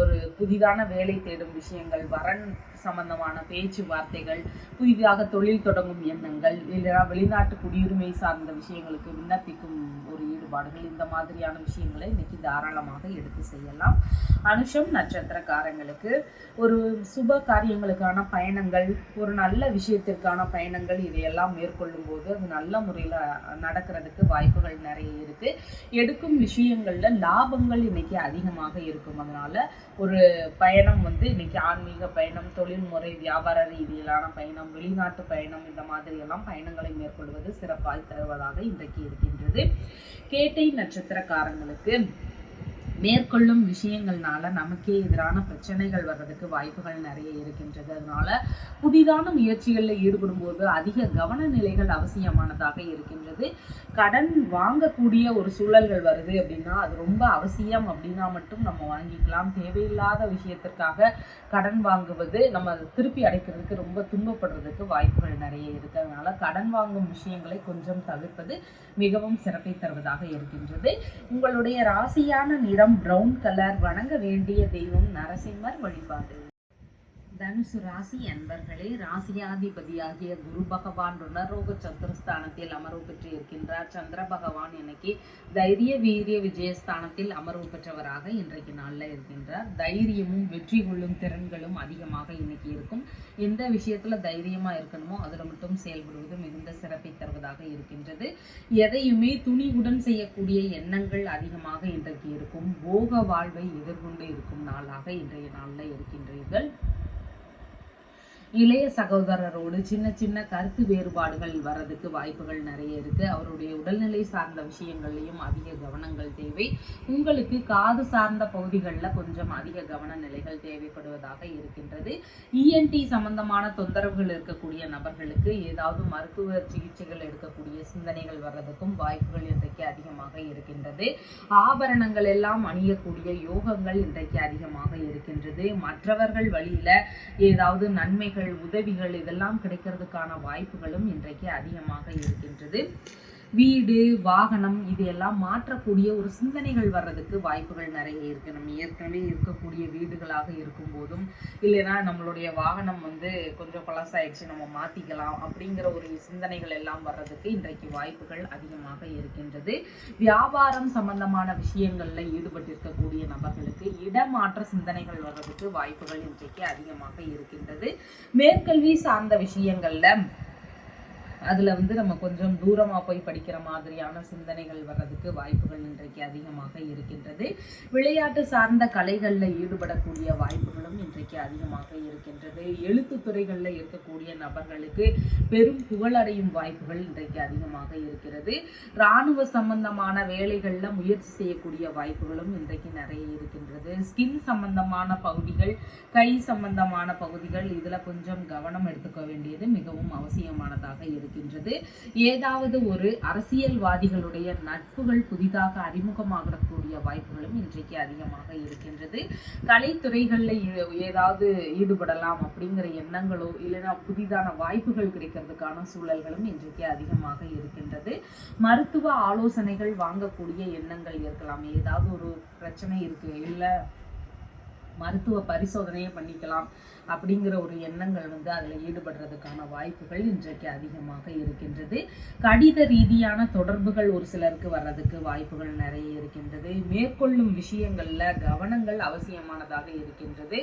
Speaker 2: ஒரு புதிதான வேலை தேடும் விஷயங்கள் வரன் சம்பந்தமான பேச்சுவார்த்தைகள் புதிதாக தொழில் தொடங்கும் எண்ணங்கள் இல்லைனா வெளிநாட்டு குடியுரிமை சார்ந்த விஷயங்களுக்கு விண்ணப்பிக்கும் ஒரு ஈடுபாடுகள் இந்த மாதிரியான விஷயங்களை இன்னைக்கு தாராளமாக எடுத்து செய்யலாம். அனுஷம் நட்சத்திரக்காரங்களுக்கு ஒரு சுப காரியங்களுக்கான பயணங்கள் ஒரு நல்ல விஷயத்திற்கான பயணங்கள் இதையெல்லாம் மேற்கொள்ளும் போது அது நல்ல முறையில் நடக்கிறதுக்கு வாய்ப்புகள் நிறைய இருக்கு. எடுக்கும் விஷயங்கள்ல லாபங்கள் இன்னைக்கு அதிகமாக இருக்கும். அதனால ஒரு பயணம் இன்னைக்கு ஆன்மீக பயணம் தொழில்முறை வியாபார ரீதியிலான பயணம் வெளிநாட்டு பயணம் இந்த மாதிரி எல்லாம் பயணங்களை மேற்கொள்வது சிறப்பாய் தருவதாக இன்றைக்கு இருக்கின்றது. கேட்டை நட்சத்திரக்காரங்களுக்கு மேற்கொள்ளும் விஷயங்கள்னால நமக்கே எதிரான பிரச்சனைகள் வர்றதுக்கு வாய்ப்புகள் நிறைய இருக்கின்றது. அதனால புதிதான முயற்சிகளில் ஈடுபடும் போது அதிக கவன நிலைகள் அவசியமானதாக இருக்கின்றது. கடன் வாங்கக்கூடிய ஒரு சூழல்கள் வருது அப்படின்னா அது ரொம்ப அவசியம் அப்படின்னா மட்டும் நம்ம வாங்கிக்கலாம். தேவையில்லாத விஷயத்திற்காக கடன் வாங்குவது நம்ம திருப்பி அடைக்கிறதுக்கு ரொம்ப துன்பப்படுறதுக்கு வாய்ப்புகள் நிறைய இருக்கு. அதனால கடன் வாங்கும் விஷயங்களை கொஞ்சம் தவிர்ப்பது மிகவும் சிறப்பை தருவதாக இருக்கின்றது. உங்களுடைய ராசியான நிறம் பிரவுன் கலர். வணங்க வேண்டிய தெய்வம் நரசிம்மர் வழிபாடு. தனுசு ராசி அன்பர்களே, ராசியாதிபதியாகிய குரு பகவான் ருணரோக சத்துருஸ்தானத்தில் அமர்வு பெற்று இருக்கின்றார். சந்திர பகவான் இன்னைக்கு தைரிய வீரிய விஜயஸ்தானத்தில் அமர்வு பெற்றவராக இன்றைக்கு நாளில் இருக்கின்றார். தைரியமும் வெற்றி கொள்ளும் திறன்களும் அதிகமாக இன்னைக்கு இருக்கும். எந்த விஷயத்துல தைரியமா இருக்கணுமோ அதுல மட்டும் செயல்படுவது மிகுந்த சிறப்பை தருவதாக இருக்கின்றது. எதையுமே துணிவுடன் செய்யக்கூடிய எண்ணங்கள் அதிகமாக இன்றைக்கு இருக்கும். போக வாழ்வை எதிர்கொண்டு இருக்கும் நாளாக இன்றைய நாளில் இருக்கின்றீர்கள். இளைய சகோதரரோடு சின்ன சின்ன கருத்து வேறுபாடுகள் வர்றதுக்கு வாய்ப்புகள் நிறைய இருக்கு. அவருடைய உடல்நிலை சார்ந்த விஷயங்கள்லையும் அதிக கவனங்கள் தேவை. உங்களுக்கு காது சார்ந்த பகுதிகளில் கொஞ்சம் அதிக கவன நிலைகள் தேவைப்படுவதாக இருக்கின்றது. இஎன்டி சம்பந்தமான தொந்தரவுகள் இருக்கக்கூடிய நபர்களுக்கு ஏதாவது மருத்துவ சிகிச்சைகள் எடுக்கக்கூடிய சிந்தனைகள் வர்றதுக்கும் வாய்ப்புகள் இன்றைக்கு அதிகமாக இருக்கின்றது. ஆபரணங்கள் எல்லாம் அணியக்கூடிய யோகங்கள் இன்றைக்கு அதிகமாக இருக்கின்றது. மற்றவர்கள் வழியில ஏதாவது நன்மைகள் உதவிகள் இதெல்லாம் கிடைக்கிறதுக்கான வாய்ப்புகளும் இன்றைக்கு அதிகமாக இருக்கின்றது. வீடு வாகனம் இதையெல்லாம் மாற்றக்கூடிய ஒரு சிந்தனைகள் வர்றதுக்கு வாய்ப்புகள் நிறைய இருக்கு. நம்ம ஏற்கனவே இருக்கக்கூடிய வீடுகளாக இருக்கும் போதும் இல்லைன்னா நம்மளுடைய வாகனம் கொஞ்சம் பழசாயிடுச்சு நம்ம மாத்திக்கலாம் அப்படிங்கிற ஒரு சிந்தனைகள் எல்லாம் வர்றதுக்கு இன்றைக்கு வாய்ப்புகள் அதிகமாக இருக்கின்றது. வியாபாரம் சம்பந்தமான விஷயங்கள்ல ஈடுபட்டிருக்கக்கூடிய நபர்களுக்கு இடமாற்ற சிந்தனைகள் வர்றதுக்கு வாய்ப்புகள் இன்றைக்கு அதிகமாக இருக்கின்றது. மேற்கல்வி சார்ந்த விஷயங்கள்ல அதுல நம்ம கொஞ்சம் தூரமா போய் படிக்கிற மாதிரியான சிந்தனைகள் வர்றதுக்கு வாய்ப்புகள் இன்றைக்கு அதிகமாக இருக்கின்றது. விளையாட்டு சார்ந்த கலைகள்ல ஈடுபடக்கூடிய வாய்ப்புகளும் இன்றைக்கு அதிகமாக இருக்கின்றது. எழுத்து துறைகள்ல இருக்கக்கூடிய நபர்களுக்கு பெரும் புகழடையும் வாய்ப்புகள் இன்றைக்கு அதிகமாக இருக்கிறது. இராணுவ சம்பந்தமான வேலைகள்ல முயற்சி செய்யக்கூடிய வாய்ப்புகளும் இன்றைக்கு நிறைய இருக்கின்றது. ஸ்கின் சம்பந்தமான பகுதிகள், கை சம்பந்தமான பகுதிகள் இதுல கொஞ்சம் கவனம் எடுத்துக்க வேண்டியது மிகவும் அவசியமானதாக இருக்கு. ஏதாவது ஒரு அரசியல்வாதிகளுடைய நட்புகள் புதிதாக அறிமுகமாகக்கூடிய வாய்ப்புகளும் இன்றைக்கு அதிகமாக இருக்கின்றது. கலைத்துறைகளில் ஏதாவது ஈடுபடலாம் அப்படிங்கிற எண்ணங்களோ இல்லைன்னா புதிதான வாய்ப்புகள் கிடைக்கிறதுக்கான சூழல்களும் இன்றைக்கு அதிகமாக இருக்கின்றது. மருத்துவ ஆலோசனைகள் வாங்கக்கூடிய எண்ணங்கள் இருக்கலாம். ஏதாவது ஒரு பிரச்சனை இருக்கு, இல்லை மருத்துவ பரிசோதனையை பண்ணிக்கலாம் அப்படிங்கிற ஒரு எண்ணங்கள் அதுல ஈடுபடுறதுக்கான வாய்ப்புகள் இன்றைக்கு அதிகமாக இருக்கின்றது. கடித ரீதியான தொடர்புகள் ஒரு சிலருக்கு வர்றதுக்கு வாய்ப்புகள் நிறைய இருக்கின்றது. மேற்கொள்ளும் விஷயங்கள்ல கவனங்கள் அவசியமானதாக இருக்கின்றது.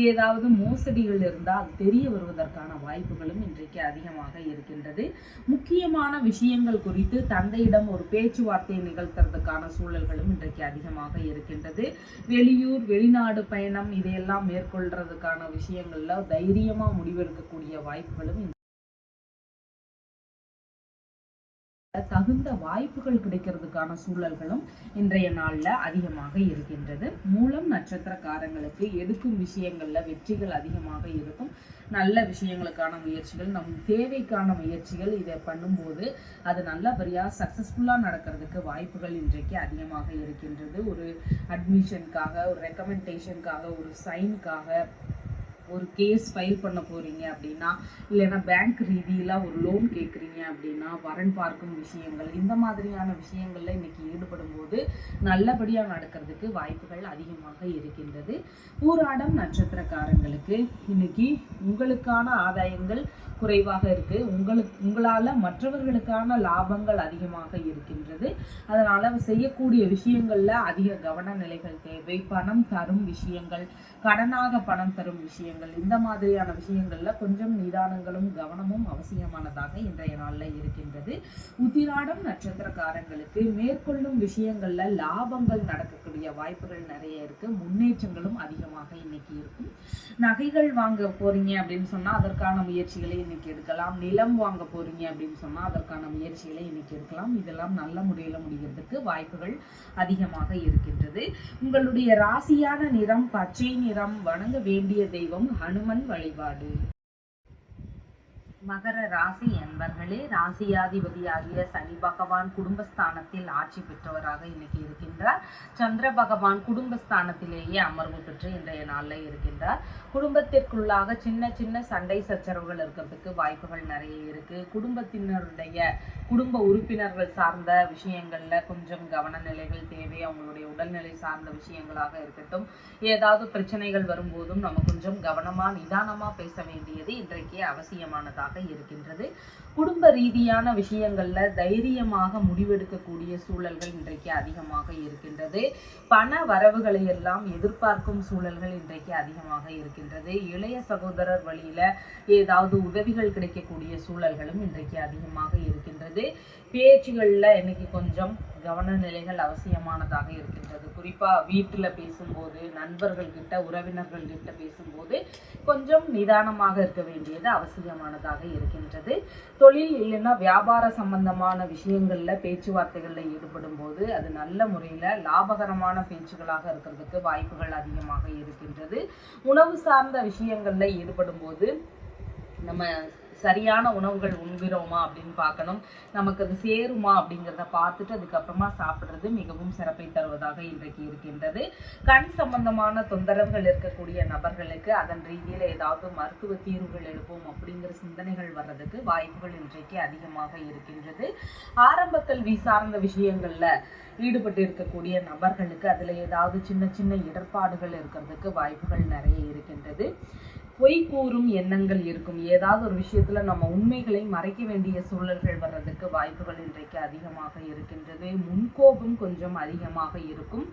Speaker 2: ஏதாவது மோசடிகள் இருந்தால் தெரிய வருவதற்கான வாய்ப்புகளும் இன்றைக்கு அதிகமாக இருக்கின்றது. முக்கியமான விஷயங்கள் குறித்து தந்தையிடம் ஒரு பேச்சுவார்த்தை நிகழ்த்துறதுக்கான சூழல்களும் இன்றைக்கு அதிகமாக இருக்கின்றது. வெளியூர் வெளிநாடு பயணம் இதையெல்லாம் மேற்கொள்றதுக்கான விஷயங்கள்ல தைரியமா முடிவெடுக்கக்கூடிய வாய்ப்புகளும் தகுந்த வாய்ப்புகள் கிடைக்கிறதுக்கான சூழல்களும் இன்றைய நாள்ல அதிகமாக இருக்கின்றது. மூலம் நட்சத்திரக்காரங்களுக்கு எடுக்கும் விஷயங்கள்ல வெற்றிகள் அதிகமாக இருக்கும். நல்ல விஷயங்களுக்கான முயற்சிகள், நம் தேவைக்கான முயற்சிகள் இதை பண்ணும்போது அது நல்லபடியா சக்சஸ்ஃபுல்லா நடக்கிறதுக்கு வாய்ப்புகள் இன்றைக்கு அதிகமாக இருக்கின்றது. ஒரு அட்மிஷனுக்காக, ஒரு ரெக்கமெண்டேஷனுக்காக, ஒரு சைனுக்காக, ஒரு கேஸ் ஃபைல் பண்ண போறீங்க அப்படின்னா, இல்லைன்னா பேங்க் ரீதியில ஒரு லோன் கேட்குறீங்க அப்படின்னா, வரன் பார்க்கும் விஷயங்கள் இந்த மாதிரியான விஷயங்கள்ல இன்னைக்கு ஈடுபடும் போது நல்லபடியா நடக்கிறதுக்கு வாய்ப்புகள் அதிகமாக இருக்கின்றது. பூராடம் நட்சத்திரக்காரங்களுக்கு இன்னைக்கு உங்களுக்கான ஆதாயங்கள் குறைவாக இருக்கு. உங்களால மற்றவர்களுக்கான லாபங்கள் அதிகமாக இருக்கின்றது. அதனால செய்யக்கூடிய விஷயங்கள்ல அதிக கவன நிலைகள் தேவை. பணம் தரும் விஷயங்கள், கடனாக பணம் தரும் விஷயங்கள், இந்த மாதிரியான விஷயங்கள்ல கொஞ்சம் நிதானங்களும் கவனமும் அவசியமானதாக இன்றைய நாள்ல இருக்கின்றது. உத்திராடம் நட்சத்திரக்காரங்களுக்கு மேற்கொள்ளும் விஷயங்கள்ல லாபங்கள் நடக்கக்கூடிய வாய்ப்புகள் நிறைய இருக்கு. முன்னேற்றங்களும் அதிகமாக இன்னைக்கு இருக்கும். நகைகள் வாங்க போறீங்க அப்படின்னு சொன்னா அதற்கான முயற்சிகளை இன்னைக்கு எடுக்கலாம். நிலம் வாங்க போறீங்க அப்படின்னு சொன்னா அதற்கான முயற்சிகளை இன்னைக்கு எடுக்கலாம். இதெல்லாம் நல்ல முறையில முடிகிறதுக்கு வாய்ப்புகள் அதிகமாக இருக்கின்றது. உங்களுடைய ராசியான நிறம் பச்சை நிறம். வணங்க வேண்டிய தெய்வம் ஹனுமன் வழிபாடு. மகர ராசி என்பர்களே, ராசியாதிபதியாகிய சனி பகவான் குடும்பஸ்தானத்தில் ஆட்சி பெற்றவராக இன்னைக்கு இருக்கின்றார். சந்திர பகவான் குடும்பஸ்தானத்திலேயே அமர்வு பெற்று இன்றைய நாள்ல இருக்கின்றார். குடும்பத்திற்குள்ளாக சின்ன சின்ன சண்டை சச்சரவுகள் இருக்கிறதுக்கு வாய்ப்புகள் நிறைய இருக்கு. குடும்ப உறுப்பினர்கள் சார்ந்த விஷயங்கள்ல கொஞ்சம் கவன நிலைகள் தேவை. அவங்களுடைய உடல்நிலை சார்ந்த விஷயங்களாக இருக்கட்டும், ஏதாவது பிரச்சனைகள் வரும்போதும் நம்ம கொஞ்சம் கவனமா நிதானமா பேச வேண்டியது இன்றைக்கு அவசியமானதாக இருக்கின்றது. குடும்ப ரீதியான விஷயங்கள்ல தைரியமாக முடிவெடுக்கக்கூடிய சூழல்கள் இன்றைக்கு அதிகமாக இருக்கின்றது. பண வரவுகளை எல்லாம் எதிர்பார்க்கும் சூழல்கள் இன்றைக்கு அதிகமாக இருக்கின்றது. இளைய சகோதரர் வழியில ஏதாவது உதவிகள் கிடைக்கக்கூடிய சூழல்களும் இன்றைக்கு அதிகமாக இருக்கின்றது. பேச்சுகள்ல இன்னைக்கு கொஞ்சம் கவன நிலைகள் அவசியமானதாக இருக்கின்றது. குறிப்பாக வீட்டில் பேசும்போது, நண்பர்கள்கிட்ட, உறவினர்கள்கிட்ட பேசும்போது கொஞ்சம் நிதானமாக இருக்க வேண்டியது அவசியமானதாக இருக்கின்றது. தொழில் இல்லைன்னா வியாபார சம்பந்தமான விஷயங்களில் பேச்சுவார்த்தைகளில் ஈடுபடும் போது அது நல்ல முறையில் லாபகரமான பேச்சுகளாக இருக்கிறதுக்கு வாய்ப்புகள் அதிகமாக இருக்கின்றது. உணவு சார்ந்த விஷயங்களில் ஈடுபடும் போது நம்ம சரியான உணவுகள் உண்கிறோமா அப்படின்னு பார்க்கணும். நமக்கு அது சேருமா அப்படிங்கிறத பார்த்துட்டு அதுக்கப்புறமா சாப்பிட்றது மிகவும் சிறப்பை தருவதாக இன்றைக்கு இருக்கின்றது. கண் சம்பந்தமான தொந்தரவுகள் இருக்கக்கூடிய நபர்களுக்கு அதன் ரீதியில் ஏதாவது மருத்துவ தீர்வுகள் எடுப்போம் அப்படிங்கிற சிந்தனைகள் வர்றதுக்கு வாய்ப்புகள் இன்றைக்கு அதிகமாக இருக்கின்றது. ஆரம்ப கல்வி சார்ந்த விஷயங்கள்ல ஈடுபட்டு இருக்கக்கூடிய நபர்களுக்கு அதில் ஏதாவது சின்ன சின்ன இடர்பாடுகள் இருக்கிறதுக்கு வாய்ப்புகள் நிறைய இருக்கின்றது. பொய் கூறும் எண்ணங்கள் இருக்கும். ஏதாவது ஒரு விஷயத்துல நம்ம உண்மைகளை மறைக்க வேண்டிய சூழல்கள் வர்றதுக்கு வாய்ப்புகள் இன்றைக்கு அதிகமாக இருக்கின்றது. முன்கோபம் கொஞ்சம் அதிகமாக இருக்கும்.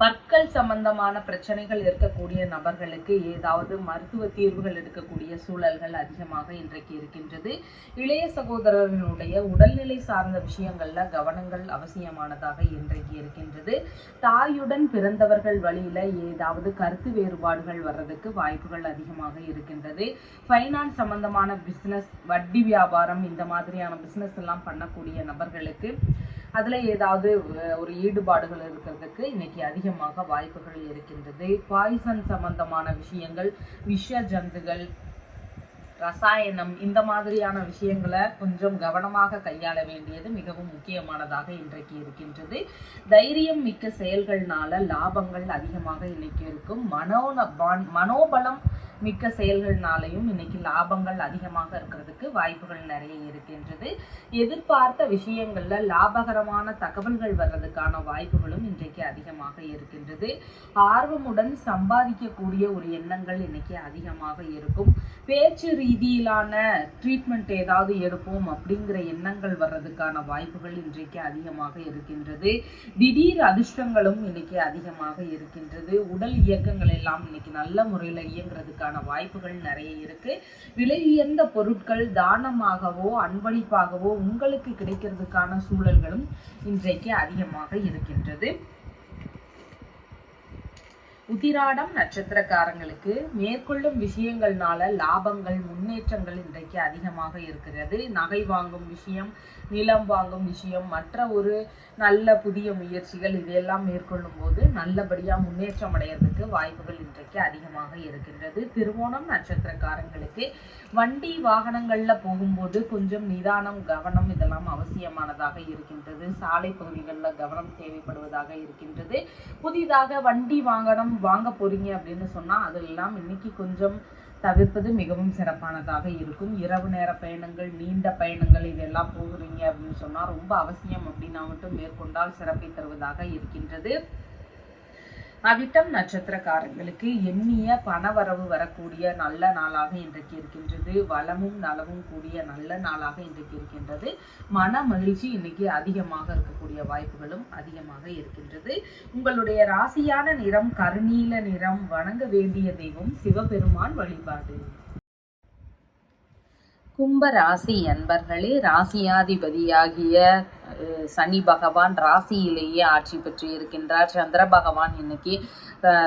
Speaker 2: பற்கள் சம்பந்தமான பிரச்சனைகள் இருக்கக்கூடிய நபர்களுக்கு ஏதாவது மருத்துவ தீர்வுகள் எடுக்கக்கூடிய சூழல்கள் அதிகமாக இன்றைக்கு இருக்கின்றது. இளைய சகோதரர்களுடைய உடல்நிலை சார்ந்த விஷயங்கள்ல கவனங்கள் அவசியமானதாக இன்றைக்கு இருக்கின்றது. தாயுடன் பிறந்தவர்கள் வழியில ஏதாவது கருத்து வேறுபாடுகள் வர்றதுக்கு வாய்ப்புகள் அதிகமாக இருக்கின்றது. ஃபைனான்ஸ் சம்பந்தமான பிசினஸ், வட்டி வியாபாரம், இந்த மாதிரியான பிசினஸ் எல்லாம் பண்ணக்கூடிய நபர்களுக்கு அதுல ஏதாவது ஒரு ஈடுபாடுகள் இருக்கிறதுக்கு இன்னைக்கு அதிகமாக வாய்ப்புகள் இருக்கின்றது. பாய்சன் சம்பந்தமான விஷயங்கள், விஷ ஜந்துகள், ரசாயனம், இந்த மாதிரியான விஷயங்களை கொஞ்சம் கவனமாக கையாள வேண்டியது மிகவும் முக்கியமானதாக இன்றைக்கு இருக்கின்றது. தைரியம் மிக்க செயல்கள்னால லாபங்கள் அதிகமாக இன்னைக்கு இருக்கும். மனோபலம் மிக்க செயல்கள்னாலையும் இன்னைக்கு லாபங்கள் அதிகமாக இருக்கிறதுக்கு வாய்ப்புகள் நிறைய இருக்கின்றது. எதிர்பார்த்த விஷயங்கள்ல லாபகரமான தகவல்கள் வர்றதுக்கான வாய்ப்புகளும் இன்றைக்கு அதிகமாக இருக்கின்றது. ஆர்வமுடன் சம்பாதிக்கக்கூடிய ஒரு எண்ணங்கள் இன்னைக்கு அதிகமாக இருக்கும். பேச்சு ரீதியிலான ட்ரீட்மெண்ட் ஏதாவது எடுப்போம் அப்படிங்கிற எண்ணங்கள் வர்றதுக்கான வாய்ப்புகள் இன்றைக்கு அதிகமாக இருக்கின்றது. திடீர் அதிர்ஷ்டங்களும் இன்னைக்கு அதிகமாக இருக்கின்றது. உடல் இயக்கங்கள் எல்லாம் இன்னைக்கு நல்ல முறையில் இயங்குறதுக்கான வாய்ப்புகள் நிறைய இருக்கு. விலை உயர்ந்த பொருட்கள் தானமாகவோ அன்பளிப்பாகவோ உங்களுக்கு கிடைக்கிறதுக்கான சூழல்களும் இன்றைக்கு அதிகமாக இருக்கின்றது. உத்திராடம் நட்சத்திரக்காரங்களுக்கு மேற்கொள்ளும் விஷயங்கள்னால லாபங்கள், முன்னேற்றங்கள் இன்றைக்கு அதிகமாக இருக்கிறது. நகை வாங்கும் விஷயம், நிலம் வாங்கும் விஷயம், மற்ற ஒரு நல்ல புதிய முயற்சிகள் இதையெல்லாம் மேற்கொள்ளும் போது நல்லபடியா முன்னேற்றம் அடைகிறதுக்கு வாய்ப்புகள் இன்றைக்கு அதிகமாக இருக்கின்றது. திருவோணம் நட்சத்திரக்காரங்களுக்கு வண்டி வாகனங்கள்ல போகும்போது கொஞ்சம் நிதானம், கவனம் இதெல்லாம் அவசியமானதாக இருக்கின்றது. சாலை பகுதிகளில் கவனம் தேவைப்படுவதாக இருக்கின்றது. புதிதாக வண்டி வாங்க போறீங்க அப்படின்னு சொன்னா அதெல்லாம் இன்னைக்கு கொஞ்சம் தவிர்ப்பது மிகவும் சிறப்பானதாக இருக்கும். இரவு நேர பயணங்கள், நீண்ட பயணங்கள் இதெல்லாம் போகிறீங்க அப்படின்னு சொன்னா ரொம்ப அவசியம் அப்படின்னா மட்டும் மேற்கொண்டால் சிறப்பை தருவதாக இருக்கின்றது. அவிட்டம் நட்சத்திரக்காரங்களுக்கு எண்ணிய பணவரவு வரக்கூடிய நல்ல நாளாக இன்றைக்கு இருக்கின்றது. வளமும் நலமும் கூடிய நல்ல நாளாக இன்றைக்கு இருக்கின்றது. மன மகிழ்ச்சி இன்னைக்கு அதிகமாக இருக்கக்கூடிய வாய்ப்புகளும் அதிகமாக இருக்கின்றது. உங்களுடைய ராசியான நிறம் கருநீல நிறம். வணங்க வேண்டிய தெய்வம் சிவபெருமான் வழிபாடு. கும்ப ராசி அன்பர்களே, ராசியாதிபதியாகிய சனி பகவான் ராசியிலேயே ஆட்சி பெற்று இருக்கின்றார். சந்திர பகவான் இன்னைக்கு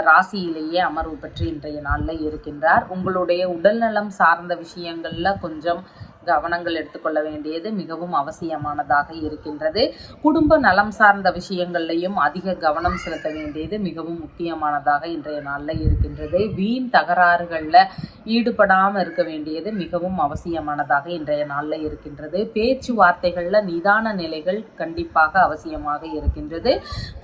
Speaker 2: ராசியிலேயே அமர்வு பெற்று இன்றைய நாளில் இருக்கின்றார். உங்களுடைய உடல்நலம் சார்ந்த விஷயங்கள்ல கொஞ்சம் கவனங்கள் எடுத்துக்கொள்ள வேண்டியது மிகவும் அவசியமானதாக இருக்கின்றது. குடும்ப நலம் சார்ந்த விஷயங்கள்லையும் அதிக கவனம் செலுத்த வேண்டியது மிகவும் முக்கியமானதாக இன்றைய நாளில் இருக்கின்றது. வீண் தகராறுகளில் ஈடுபடாமல் இருக்க வேண்டியது மிகவும் அவசியமானதாக இன்றைய நாளில் இருக்கின்றது. பேச்சுவார்த்தைகளில் நிதான நிலைகள் கண்டிப்பாக அவசியமாக இருக்கின்றது.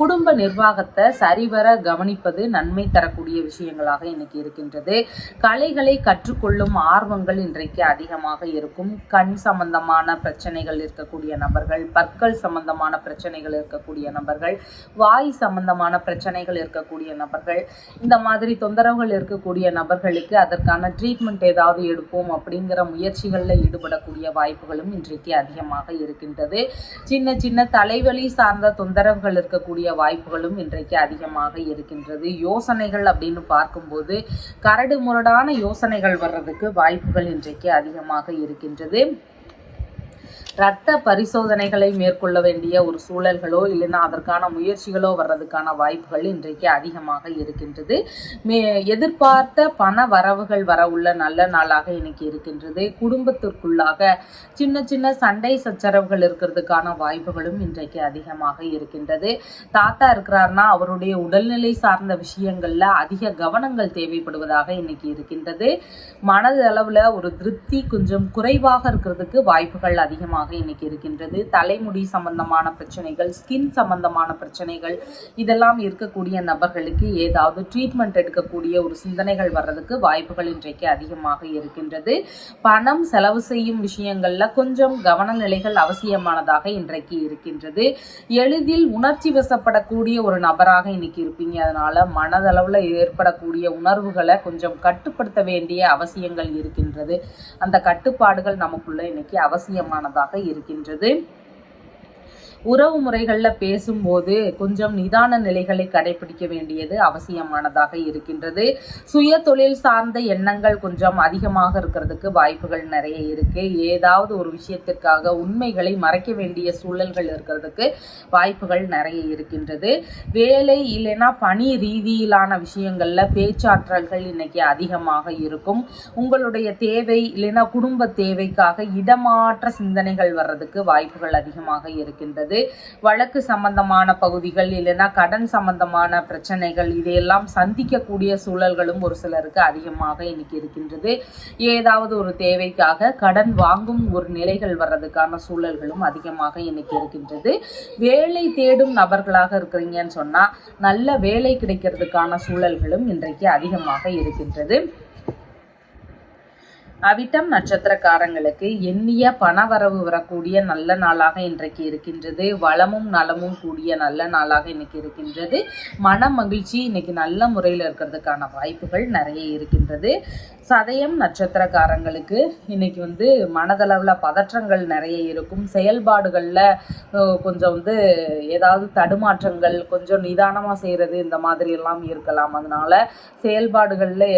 Speaker 2: குடும்ப நிர்வாகத்தை சரிவர கவனிப்பது நன்மை தரக்கூடிய விஷயங்களாக இன்னைக்கு இருக்கின்றது. கலைகளை கற்றுக்கொள்ளும் ஆர்வங்கள் இன்றைக்கு அதிகமாக இருக்கும். கண் சம்பந்தமான பிரச்சனைகள் இருக்கக்கூடிய நபர்கள், பற்கள் சம்பந்தமான பிரச்சனைகள் இருக்கக்கூடிய நபர்கள், வாய் சம்பந்தமான பிரச்சனைகள் இருக்கக்கூடிய நபர்கள், இந்த மாதிரி தொந்தரவுகள் இருக்கக்கூடிய நபர்களுக்கு அதற்கான ட்ரீட்மெண்ட் ஏதாவது எடுப்போம் அப்படிங்கிற முயற்சிகளில் ஈடுபடக்கூடிய வாய்ப்புகளும் இன்றைக்கு அதிகமாக இருக்கின்றது. சின்ன சின்ன தலைவலி சார்ந்த தொந்தரவுகள் இருக்கக்கூடிய வாய்ப்புகளும் இன்றைக்கு அதிகமாக இருக்கின்றது. யோசனைகள் அப்படின்னு பார்க்கும்போது கரடு முரடான யோசனைகள் வர்றதுக்கு வாய்ப்புகள் இன்றைக்கு அதிகமாக இருக்கின்றது. இரத்த பரிசோதனைகளை மேற்கொள்ள வேண்டிய ஒரு சூழல்களோ இல்லைன்னா அதற்கான முயற்சிகளோ வர்றதுக்கான வாய்ப்புகள் இன்றைக்கு அதிகமாக இருக்கின்றது. எதிர்பார்த்த பண வரவுகள் வர உள்ள நல்ல நாளாக இன்னைக்கு இருக்கின்றது. குடும்பத்திற்குள்ளாக சின்ன சின்ன சண்டை சச்சரவுகள் இருக்கிறதுக்கான வாய்ப்புகளும் இன்றைக்கு அதிகமாக இருக்கின்றது. தாத்தா இருக்கிறார்னா அவருடைய உடல்நிலை சார்ந்த விஷயங்கள்ல அதிக கவனங்கள் தேவைப்படுவதாக இன்னைக்கு இருக்கின்றது. மனதளவுல ஒரு திருப்தி கொஞ்சம் குறைவாக இருக்கிறதுக்கு வாய்ப்புகள் அதிகமாக இன்னைக்கு இருக்கின்றது. தலைமுடி சம்பந்தமான பிரச்சனைகள், ஸ்கின் சம்பந்தமான பிரச்சனைகள் இதெல்லாம் இருக்கக்கூடிய நபர்களுக்கு ஏதாவது ட்ரீட்மெண்ட் எடுக்கக்கூடிய ஒரு சிந்தனைகள் வர்றதுக்கு வாய்ப்புகள் இன்றைக்கு அதிகமாக இருக்கின்றது. பணம் செலவு செய்யும் விஷயங்கள்ல கொஞ்சம் கவன நிலைகள் அவசியமானதாக இன்றைக்கு இருக்கின்றது. எளிதில் உணர்ச்சி வசப்படக்கூடிய ஒரு நபராக இன்னைக்கு இருப்பீங்க. அதனால மனதளவுல ஏற்படக்கூடிய உணர்வுகளை கொஞ்சம் கட்டுப்படுத்த வேண்டிய அவசியங்கள் இருக்கின்றது. அந்த கட்டுப்பாடுகள் நமக்குள்ள இன்னைக்கு அவசியமானதாக இருக்கின்றது. உறவு முறைகளில் பேசும்போது கொஞ்சம் நிதான நிலைகளை கடைபிடிக்க வேண்டியது அவசியமானதாக இருக்கின்றது. சுய தொழில் சார்ந்த எண்ணங்கள் கொஞ்சம் அதிகமாக இருக்கிறதுக்கு வாய்ப்புகள் நிறைய இருக்கு. ஏதாவது ஒரு விஷயத்திற்காக உண்மைகளை மறைக்க வேண்டிய சூழல்கள் இருக்கிறதுக்கு வாய்ப்புகள் நிறைய இருக்கின்றது. வேலை இல்லைன்னா பணி ரீதியிலான விஷயங்கள்ல பேச்சாற்றல்கள் இன்னைக்கு அதிகமாக இருக்கும். உங்களுடைய தேவை இல்லைன்னா குடும்ப தேவைக்காக இடமாற்ற சிந்தனைகள் வர்றதுக்கு வாய்ப்புகள் அதிகமாக இருக்கின்றது. வழக்கு சம்பந்தமான பகுதிகள் இல்லைன்னா கடன் சம்பந்தமான பிரச்சனைகள் இதையெல்லாம் சந்திக்கக்கூடிய சூழல்களும் ஒரு சிலருக்கு அதிகமாக இன்னைக்கு இருக்கின்றது. ஏதாவது ஒரு தேவைக்காக கடன் வாங்கும் ஒரு நிலைகள் வர்றதுக்கான சூழல்களும் அதிகமாக இன்னைக்கு இருக்கின்றது. வேலை தேடும் நபர்களாக இருக்கிறீங்கன்னு சொன்னா நல்ல வேலை கிடைக்கிறதுக்கான சூழல்களும் இன்றைக்கு அதிகமாக இருக்கின்றது. அவிட்டம் நட்சத்திரக்காரங்களுக்கு எண்ணிய பணவரவு வரக்கூடிய நல்ல நாளாக இன்றைக்கு இருக்கின்றது. வளமும் நலமும் கூடிய நல்ல நாளாக இன்னைக்கு இருக்கின்றது. மன மகிழ்ச்சி இன்னைக்கு நல்ல முறையில் இருக்கிறதுக்கான வாய்ப்புகள் நிறைய இருக்கின்றது. சதயம் நட்சத்திரக்காரங்களுக்கு இன்னைக்கு மனதளவில் பதற்றங்கள் நிறைய இருக்கும். செயல்பாடுகளில் கொஞ்சம் ஏதாவது தடுமாற்றங்கள், கொஞ்சம் நிதானமாக செய்கிறது இந்த மாதிரி எல்லாம் இருக்கலாம். அதனால செயல்பாடுகளில்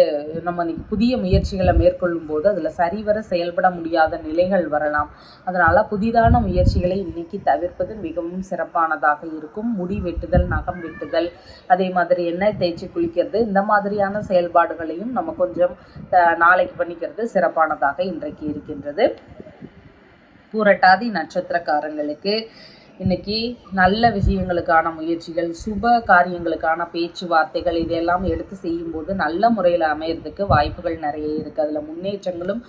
Speaker 2: நம்ம இன்னைக்கு புதிய முயற்சிகளை மேற்கொள்ளும் போது அதில் சரிவர செயல்பட முடியாத நிலைகள் வரலாம். அதனால் புதிதான முயற்சிகளை இன்னைக்கு தவிர்ப்பது மிகவும் சிறப்பானதாக இருக்கும். முடி வெட்டுதல், நகம் வெட்டுதல், அதே மாதிரி எண்ணெய் தேய்ச்சி குளிக்கிறது இந்த மாதிரியான செயல்பாடுகளையும் நம்ம கொஞ்சம் நாளைக்கு பண்ணிக்கிறது சிறப்பானதாக இன்றைக்கு இருக்கின்றது. பூரட்டாதி நட்சத்திரக்காரங்களுக்கு இன்னைக்கு நல்ல விஷயங்களுக்கான முயற்சிகள், சுப காரியங்களுக்கான பேச்சுவார்த்தைகள் இதெல்லாம் எடுத்து செய்யும்போது நல்ல முறையில் அமையறதுக்கு வாய்ப்புகள் நிறைய இருக்குது. அதில் முன்னேற்றங்களும்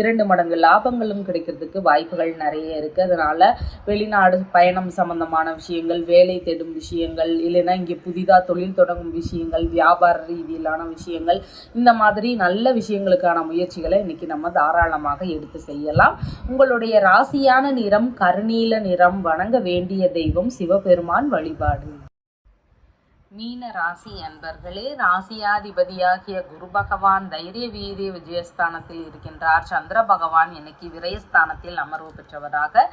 Speaker 2: 2 மடங்கு லாபங்களும் கிடைக்கிறதுக்கு வாய்ப்புகள் நிறைய இருக்குது. அதனால் வெளிநாடு பயணம் சம்பந்தமான விஷயங்கள், வேலை தேடும் விஷயங்கள், இல்லைன்னா இங்கே புதிதாக தொழில் தொடங்கும் விஷயங்கள், வியாபார ரீதியிலான விஷயங்கள் இந்த மாதிரி நல்ல விஷயங்களுக்கான முயற்சிகளை இன்னைக்கு நம்ம தாராளமாக எடுத்து செய்யலாம். உங்களுடைய ராசியான நிறம் கருநீல நிறம். வணங்க வேண்டிய தெய்வம் சிவபெருமான் வழிபாடு. மீன ராசி அன்பர்களே, ராசியாதிபதியாகிய குரு பகவான் தைரிய வீரிய விஜயஸ்தானத்தில் இருக்கின்றார். சந்திர பகவான் இன்னைக்கு விரயஸ்தானத்தில் அமர்வு பெற்றவராக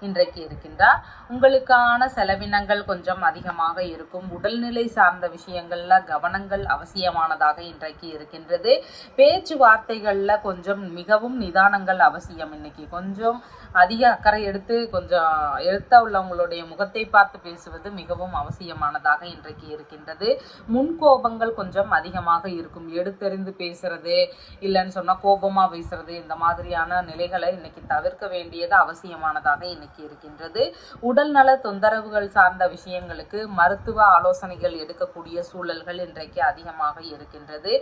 Speaker 2: இன்றைக்கு இருக்கின்றார். உங்களுக்கான செலவினங்கள் கொஞ்சம் அதிகமாக இருக்கும். உடல்நிலை சார்ந்த விஷயங்கள்ல கவனங்கள் அவசியமானதாக இன்றைக்கு இருக்கின்றது. பேச்சுவார்த்தைகள்ல கொஞ்சம் மிகவும் நிதானங்கள் அவசியம். இன்னைக்கு கொஞ்சம் அதிக அக்கறை எடுத்து கொஞ்சம் எழுத்த உள்ளவங்களுடைய முகத்தை பார்த்து பேசுவது மிகவும் அவசியமானதாக இன்றைக்கு இருக்கின்றது. முன்கோபங்கள் கொஞ்சம் அதிகமாக இருக்கும். எடுத்தெறிந்து பேசுறது, இல்லைன்னு சொன்னா கோபமா பேசுறது இந்த மாதிரியான நிலைகளை இன்னைக்கு தவிர்க்க வேண்டியது அவசியமானதாக இன்னைக்கு இருக்கின்றது. உடல்நல தொந்தரவுகள் சார்ந்த விஷயங்களுக்கு மருத்துவ ஆலோசனைகள் எடுக்கக்கூடிய சூழல்கள் இன்றைக்கு அதிகமாக இருக்கின்றது.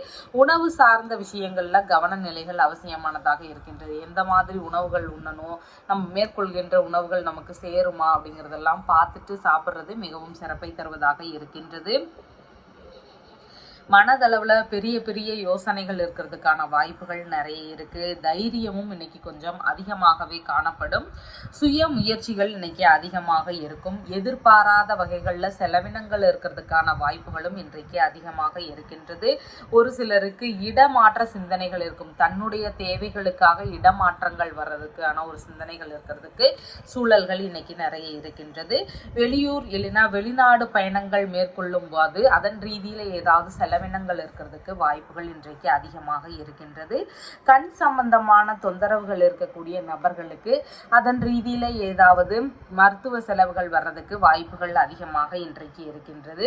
Speaker 2: உணவு சார்ந்த விஷயங்கள்ல கவன நிலைகள் அவசியமானதாக இருக்கின்றது. எந்த மாதிரி உணவுகள் உண்ணணும், நம்ம மேற்கொள்கின்ற உணவுகள் நமக்கு சேருமா அப்படிங்கிறதெல்லாம் பார்த்துட்டு சாப்பிட்றது மிகவும் சிறப்பை தருவதாக இருக்கின்றது. மனதளவில் பெரிய பெரிய யோசனைகள் இருக்கிறதுக்கான வாய்ப்புகள் நிறைய இருக்குது. தைரியமும் இன்னைக்கு கொஞ்சம் அதிகமாகவே காணப்படும். சுய முயற்சிகள் இன்னைக்கு அதிகமாக இருக்கும். எதிர்பாராத வகைகளில் செலவினங்கள் இருக்கிறதுக்கான வாய்ப்புகளும் இன்றைக்கு அதிகமாக இருக்கின்றது. ஒரு சிலருக்கு இடமாற்ற சிந்தனைகள் இருக்கும். தன்னுடைய தேவைகளுக்காக இடமாற்றங்கள் வர்றதுக்கான ஒரு சிந்தனைகள் இருக்கிறதுக்கு சூழல்கள் இன்னைக்கு நிறைய இருக்கின்றது. வெளியூர் இல்லைன்னா வெளிநாடு பயணங்கள் மேற்கொள்ளும் போது அதன் ரீதியில் ஏதாவது செலவினங்கள் இருக்கிறதுக்கு வாய்ப்புகள் இன்றைக்கு அதிகமாக இருக்கின்றது. கண் சம்பந்தமான தொந்தரவுகள் இருக்கக்கூடிய நபர்களுக்கு அதன் ரீதியில ஏதாவது மருத்துவ செலவுகள் வர்றதுக்கு வாய்ப்புகள் அதிகமாக இன்றைக்கு இருக்கின்றது.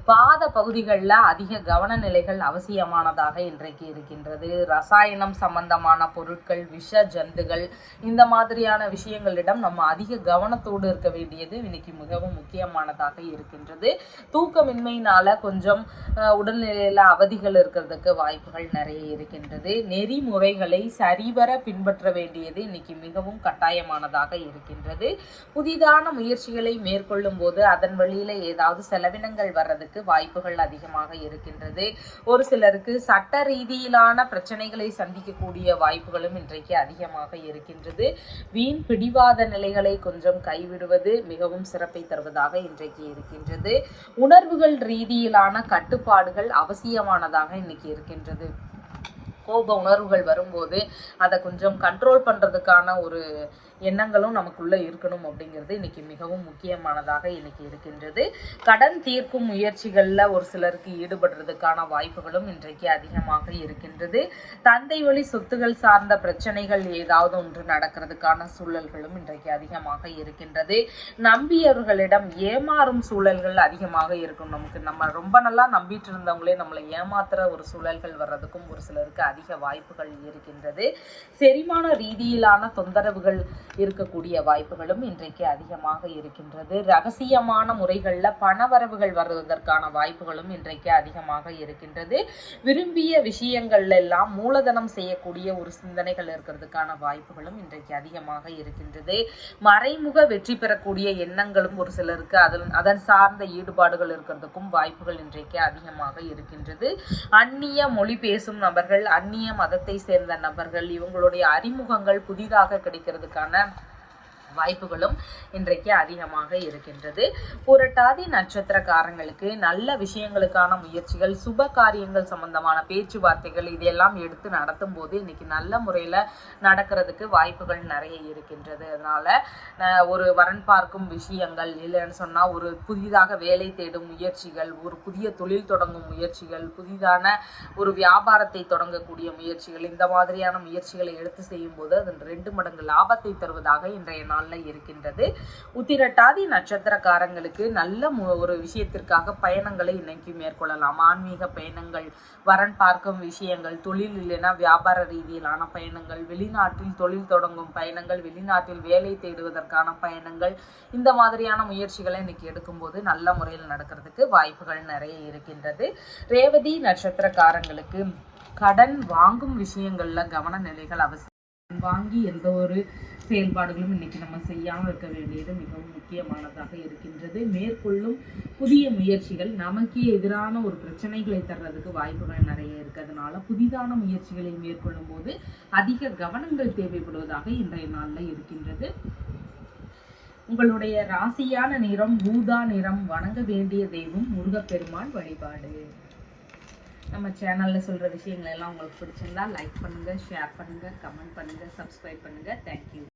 Speaker 2: பாத பகுதிகளில் அதிக கவன நிலைகள் அவசியமானதாக இன்றைக்கு இருக்கின்றது. ரசாயனம் சம்பந்தமான பொருட்கள், விஷ ஜந்துகள், இந்த மாதிரியான விஷயங்களிடம் நம்ம அதிக கவனத்தோடு இருக்க வேண்டியது இன்னைக்கு மிகவும் முக்கியமானதாக இருக்கின்றது. தூக்கமின்மையினால கொஞ்சம் உடல்நிலையில அவதிகள் இருக்கிறதுக்கு வாய்ப்புகள் நிறைய இருக்கின்றது. நெறிமுறைகளை சரிவர பின்பற்ற வேண்டியது இன்னைக்கு மிகவும் கட்டாயமானதாக இருக்கின்றது. புதிதான முயற்சிகளை மேற்கொள்ளும் போது அதன் வழியில ஏதாவது செலவினங்கள் வர்றதுக்கு வாய்ப்புகள் அதிகமாக இருக்கின்றது. ஒரு சிலருக்கு சட்ட ரீதியிலான பிரச்சனைகளை சந்திக்கக்கூடிய வாய்ப்புகளும் இன்றைக்கு அதிகமாக இருக்கின்றது. வீண் பிடிவாத நிலைகளை கொஞ்சம் கைவிடுவது மிகவும் சிறப்பை தருவதாக இன்றைக்கு இருக்கின்றது. உணர்வுகள் ரீதியிலான கட்டுப்பாடுகள் அவசியமானதாக இன்னைக்கு இருக்கின்றது. கோப உணர்வுகள் வரும்போது அதை கொஞ்சம் கண்ட்ரோல் பண்றதுக்கான ஒரு எண்ணங்களும் நமக்குள்ள இருக்கணும் அப்படிங்கிறது இன்னைக்கு மிகவும் முக்கியமானதாக இன்னைக்கு இருக்கின்றது. கடன் தீர்க்கும் முயற்சிகள்ல ஒரு சிலருக்கு ஈடுபடுறதுக்கான வாய்ப்புகளும் இன்றைக்கு அதிகமாக இருக்கின்றது. தந்தை வழி சொத்துகள் சார்ந்த பிரச்சனைகள் ஏதாவது ஒன்று நடக்கிறதுக்கான சூழல்களும் இன்றைக்கு அதிகமாக இருக்கின்றது. நம்பியவர்களிடம் ஏமாறும் சூழல்கள் அதிகமாக இருக்கும். நம்ம ரொம்ப நல்லா நம்பிட்டு இருந்தவங்களே நம்மளை ஏமாத்துற ஒரு சூழல்கள் வர்றதுக்கும் ஒரு சிலருக்கு அதிக வாய்ப்புகள் இருக்கின்றது. செரிமான ரீதியிலான தொந்தரவுகள் இருக்கக்கூடிய வாய்ப்புகளும் இன்றைக்கு அதிகமாக இருக்கின்றது. ரகசியமான முறைகளில் பணவரவுகள் வருவதற்கான வாய்ப்புகளும் இன்றைக்கு அதிகமாக இருக்கின்றது. விரும்பிய விஷயங்கள் எல்லாம் மூலதனம் செய்யக்கூடிய ஒரு சிந்தனைகள் இருக்கிறதுக்கான வாய்ப்புகளும் இன்றைக்கு அதிகமாக இருக்கின்றது. மறைமுக வெற்றி பெறக்கூடிய எண்ணங்களும் ஒரு சிலருக்கு அதன் சார்ந்த ஈடுபாடுகள் இருக்கிறதுக்கும் வாய்ப்புகள் இன்றைக்கு அதிகமாக இருக்கின்றது. அந்நிய மொழி பேசும் நபர்கள், அந்நிய மதத்தை சேர்ந்த நபர்கள், இவங்களுடைய அறிமுகங்கள் புதிதாக கிடைக்கிறதுக்கான வாய்ப்புகளும் இன்றைக்கு அதிகமாக இருக்கின்றது. புரட்டாதி நட்சத்திரக்காரங்களுக்கு நல்ல விஷயங்களுக்கான முயற்சிகள், சுப காரியங்கள் சம்பந்தமான பேச்சுவார்த்தைகள் இதெல்லாம் எடுத்து நடத்தும் போது இன்னைக்கு நல்ல முறையில நடக்கிறதுக்கு வாய்ப்புகள் நிறைய இருக்கின்றது. அதனால ஒரு வரன் பார்க்கும் விஷயங்கள், இல்லைன்னு சொன்னா ஒரு புதிதாக வேலை தேடும் முயற்சிகள், ஒரு புதிய தொழில் தொடங்கும் முயற்சிகள், புதிதான ஒரு வியாபாரத்தை தொடங்கக்கூடிய முயற்சிகள், இந்த மாதிரியான முயற்சிகளை எடுத்து செய்யும் போது அதன் 2 மடங்கு லாபத்தை தருவதாக இன்றைய நாள் இருக்கின்றது. உத்திரட்டாதி நட்சத்திரக்காரங்களுக்கு நல்ல ஒரு விஷயத்திற்காக பயணங்களை இன்னைக்கு மேற்கொள்ளலாம். ஆன்மீக பயணங்கள், வரன் பார்க்கும் விஷயங்கள், தொழில் இல்லைன்னா வியாபார ரீதியிலான பயணங்கள், வெளிநாட்டில் தொழில் தொடங்கும் பயணங்கள், வெளிநாட்டில் வேலை தேடுவதற்கான பயணங்கள், இந்த மாதிரியான முயற்சிகளை இன்னைக்கு எடுக்கும்போது நல்ல முறையில் நடக்கிறதுக்கு வாய்ப்புகள் நிறைய இருக்கின்றது. ரேவதி நட்சத்திரக்காரங்களுக்கு கடன் வாங்கும் விஷயங்கள்ல கவன நிலைகள் அவசியம். வாங்கி எந்த ஒரு செயல்பாடுகளும் இன்னைக்கு நம்ம செய்யாமல் இருக்க வேண்டியது மிகவும் முக்கியமானதாக இருக்கின்றது. மேற்கொள்ளும் புதிய முயற்சிகள் நமக்கு எதிரான ஒரு பிரச்சனைகளை தர்றதுக்கு வாய்ப்புகள் நிறைய இருக்கிறதுனால புதிதான முயற்சிகளை மேற்கொள்ளும் போது அதிக கவனங்கள் தேவைப்படுவதாக இன்றைய நாள்ல இருக்கின்றது. உங்களுடைய ராசியான நிறம் ஊதா நிறம். வணங்க வேண்டிய தெய்வம் முருகப்பெருமான் வழிபாடு. நம்ம சேனல்ல சொல்ற விஷயங்கள் எல்லாம் உங்களுக்கு பிடிச்சிருந்தா லைக் பண்ணுங்க, ஷேர் பண்ணுங்க, கமெண்ட் பண்ணுங்க, சப்ஸ்கிரைப் பண்ணுங்க. தேங்க்யூ.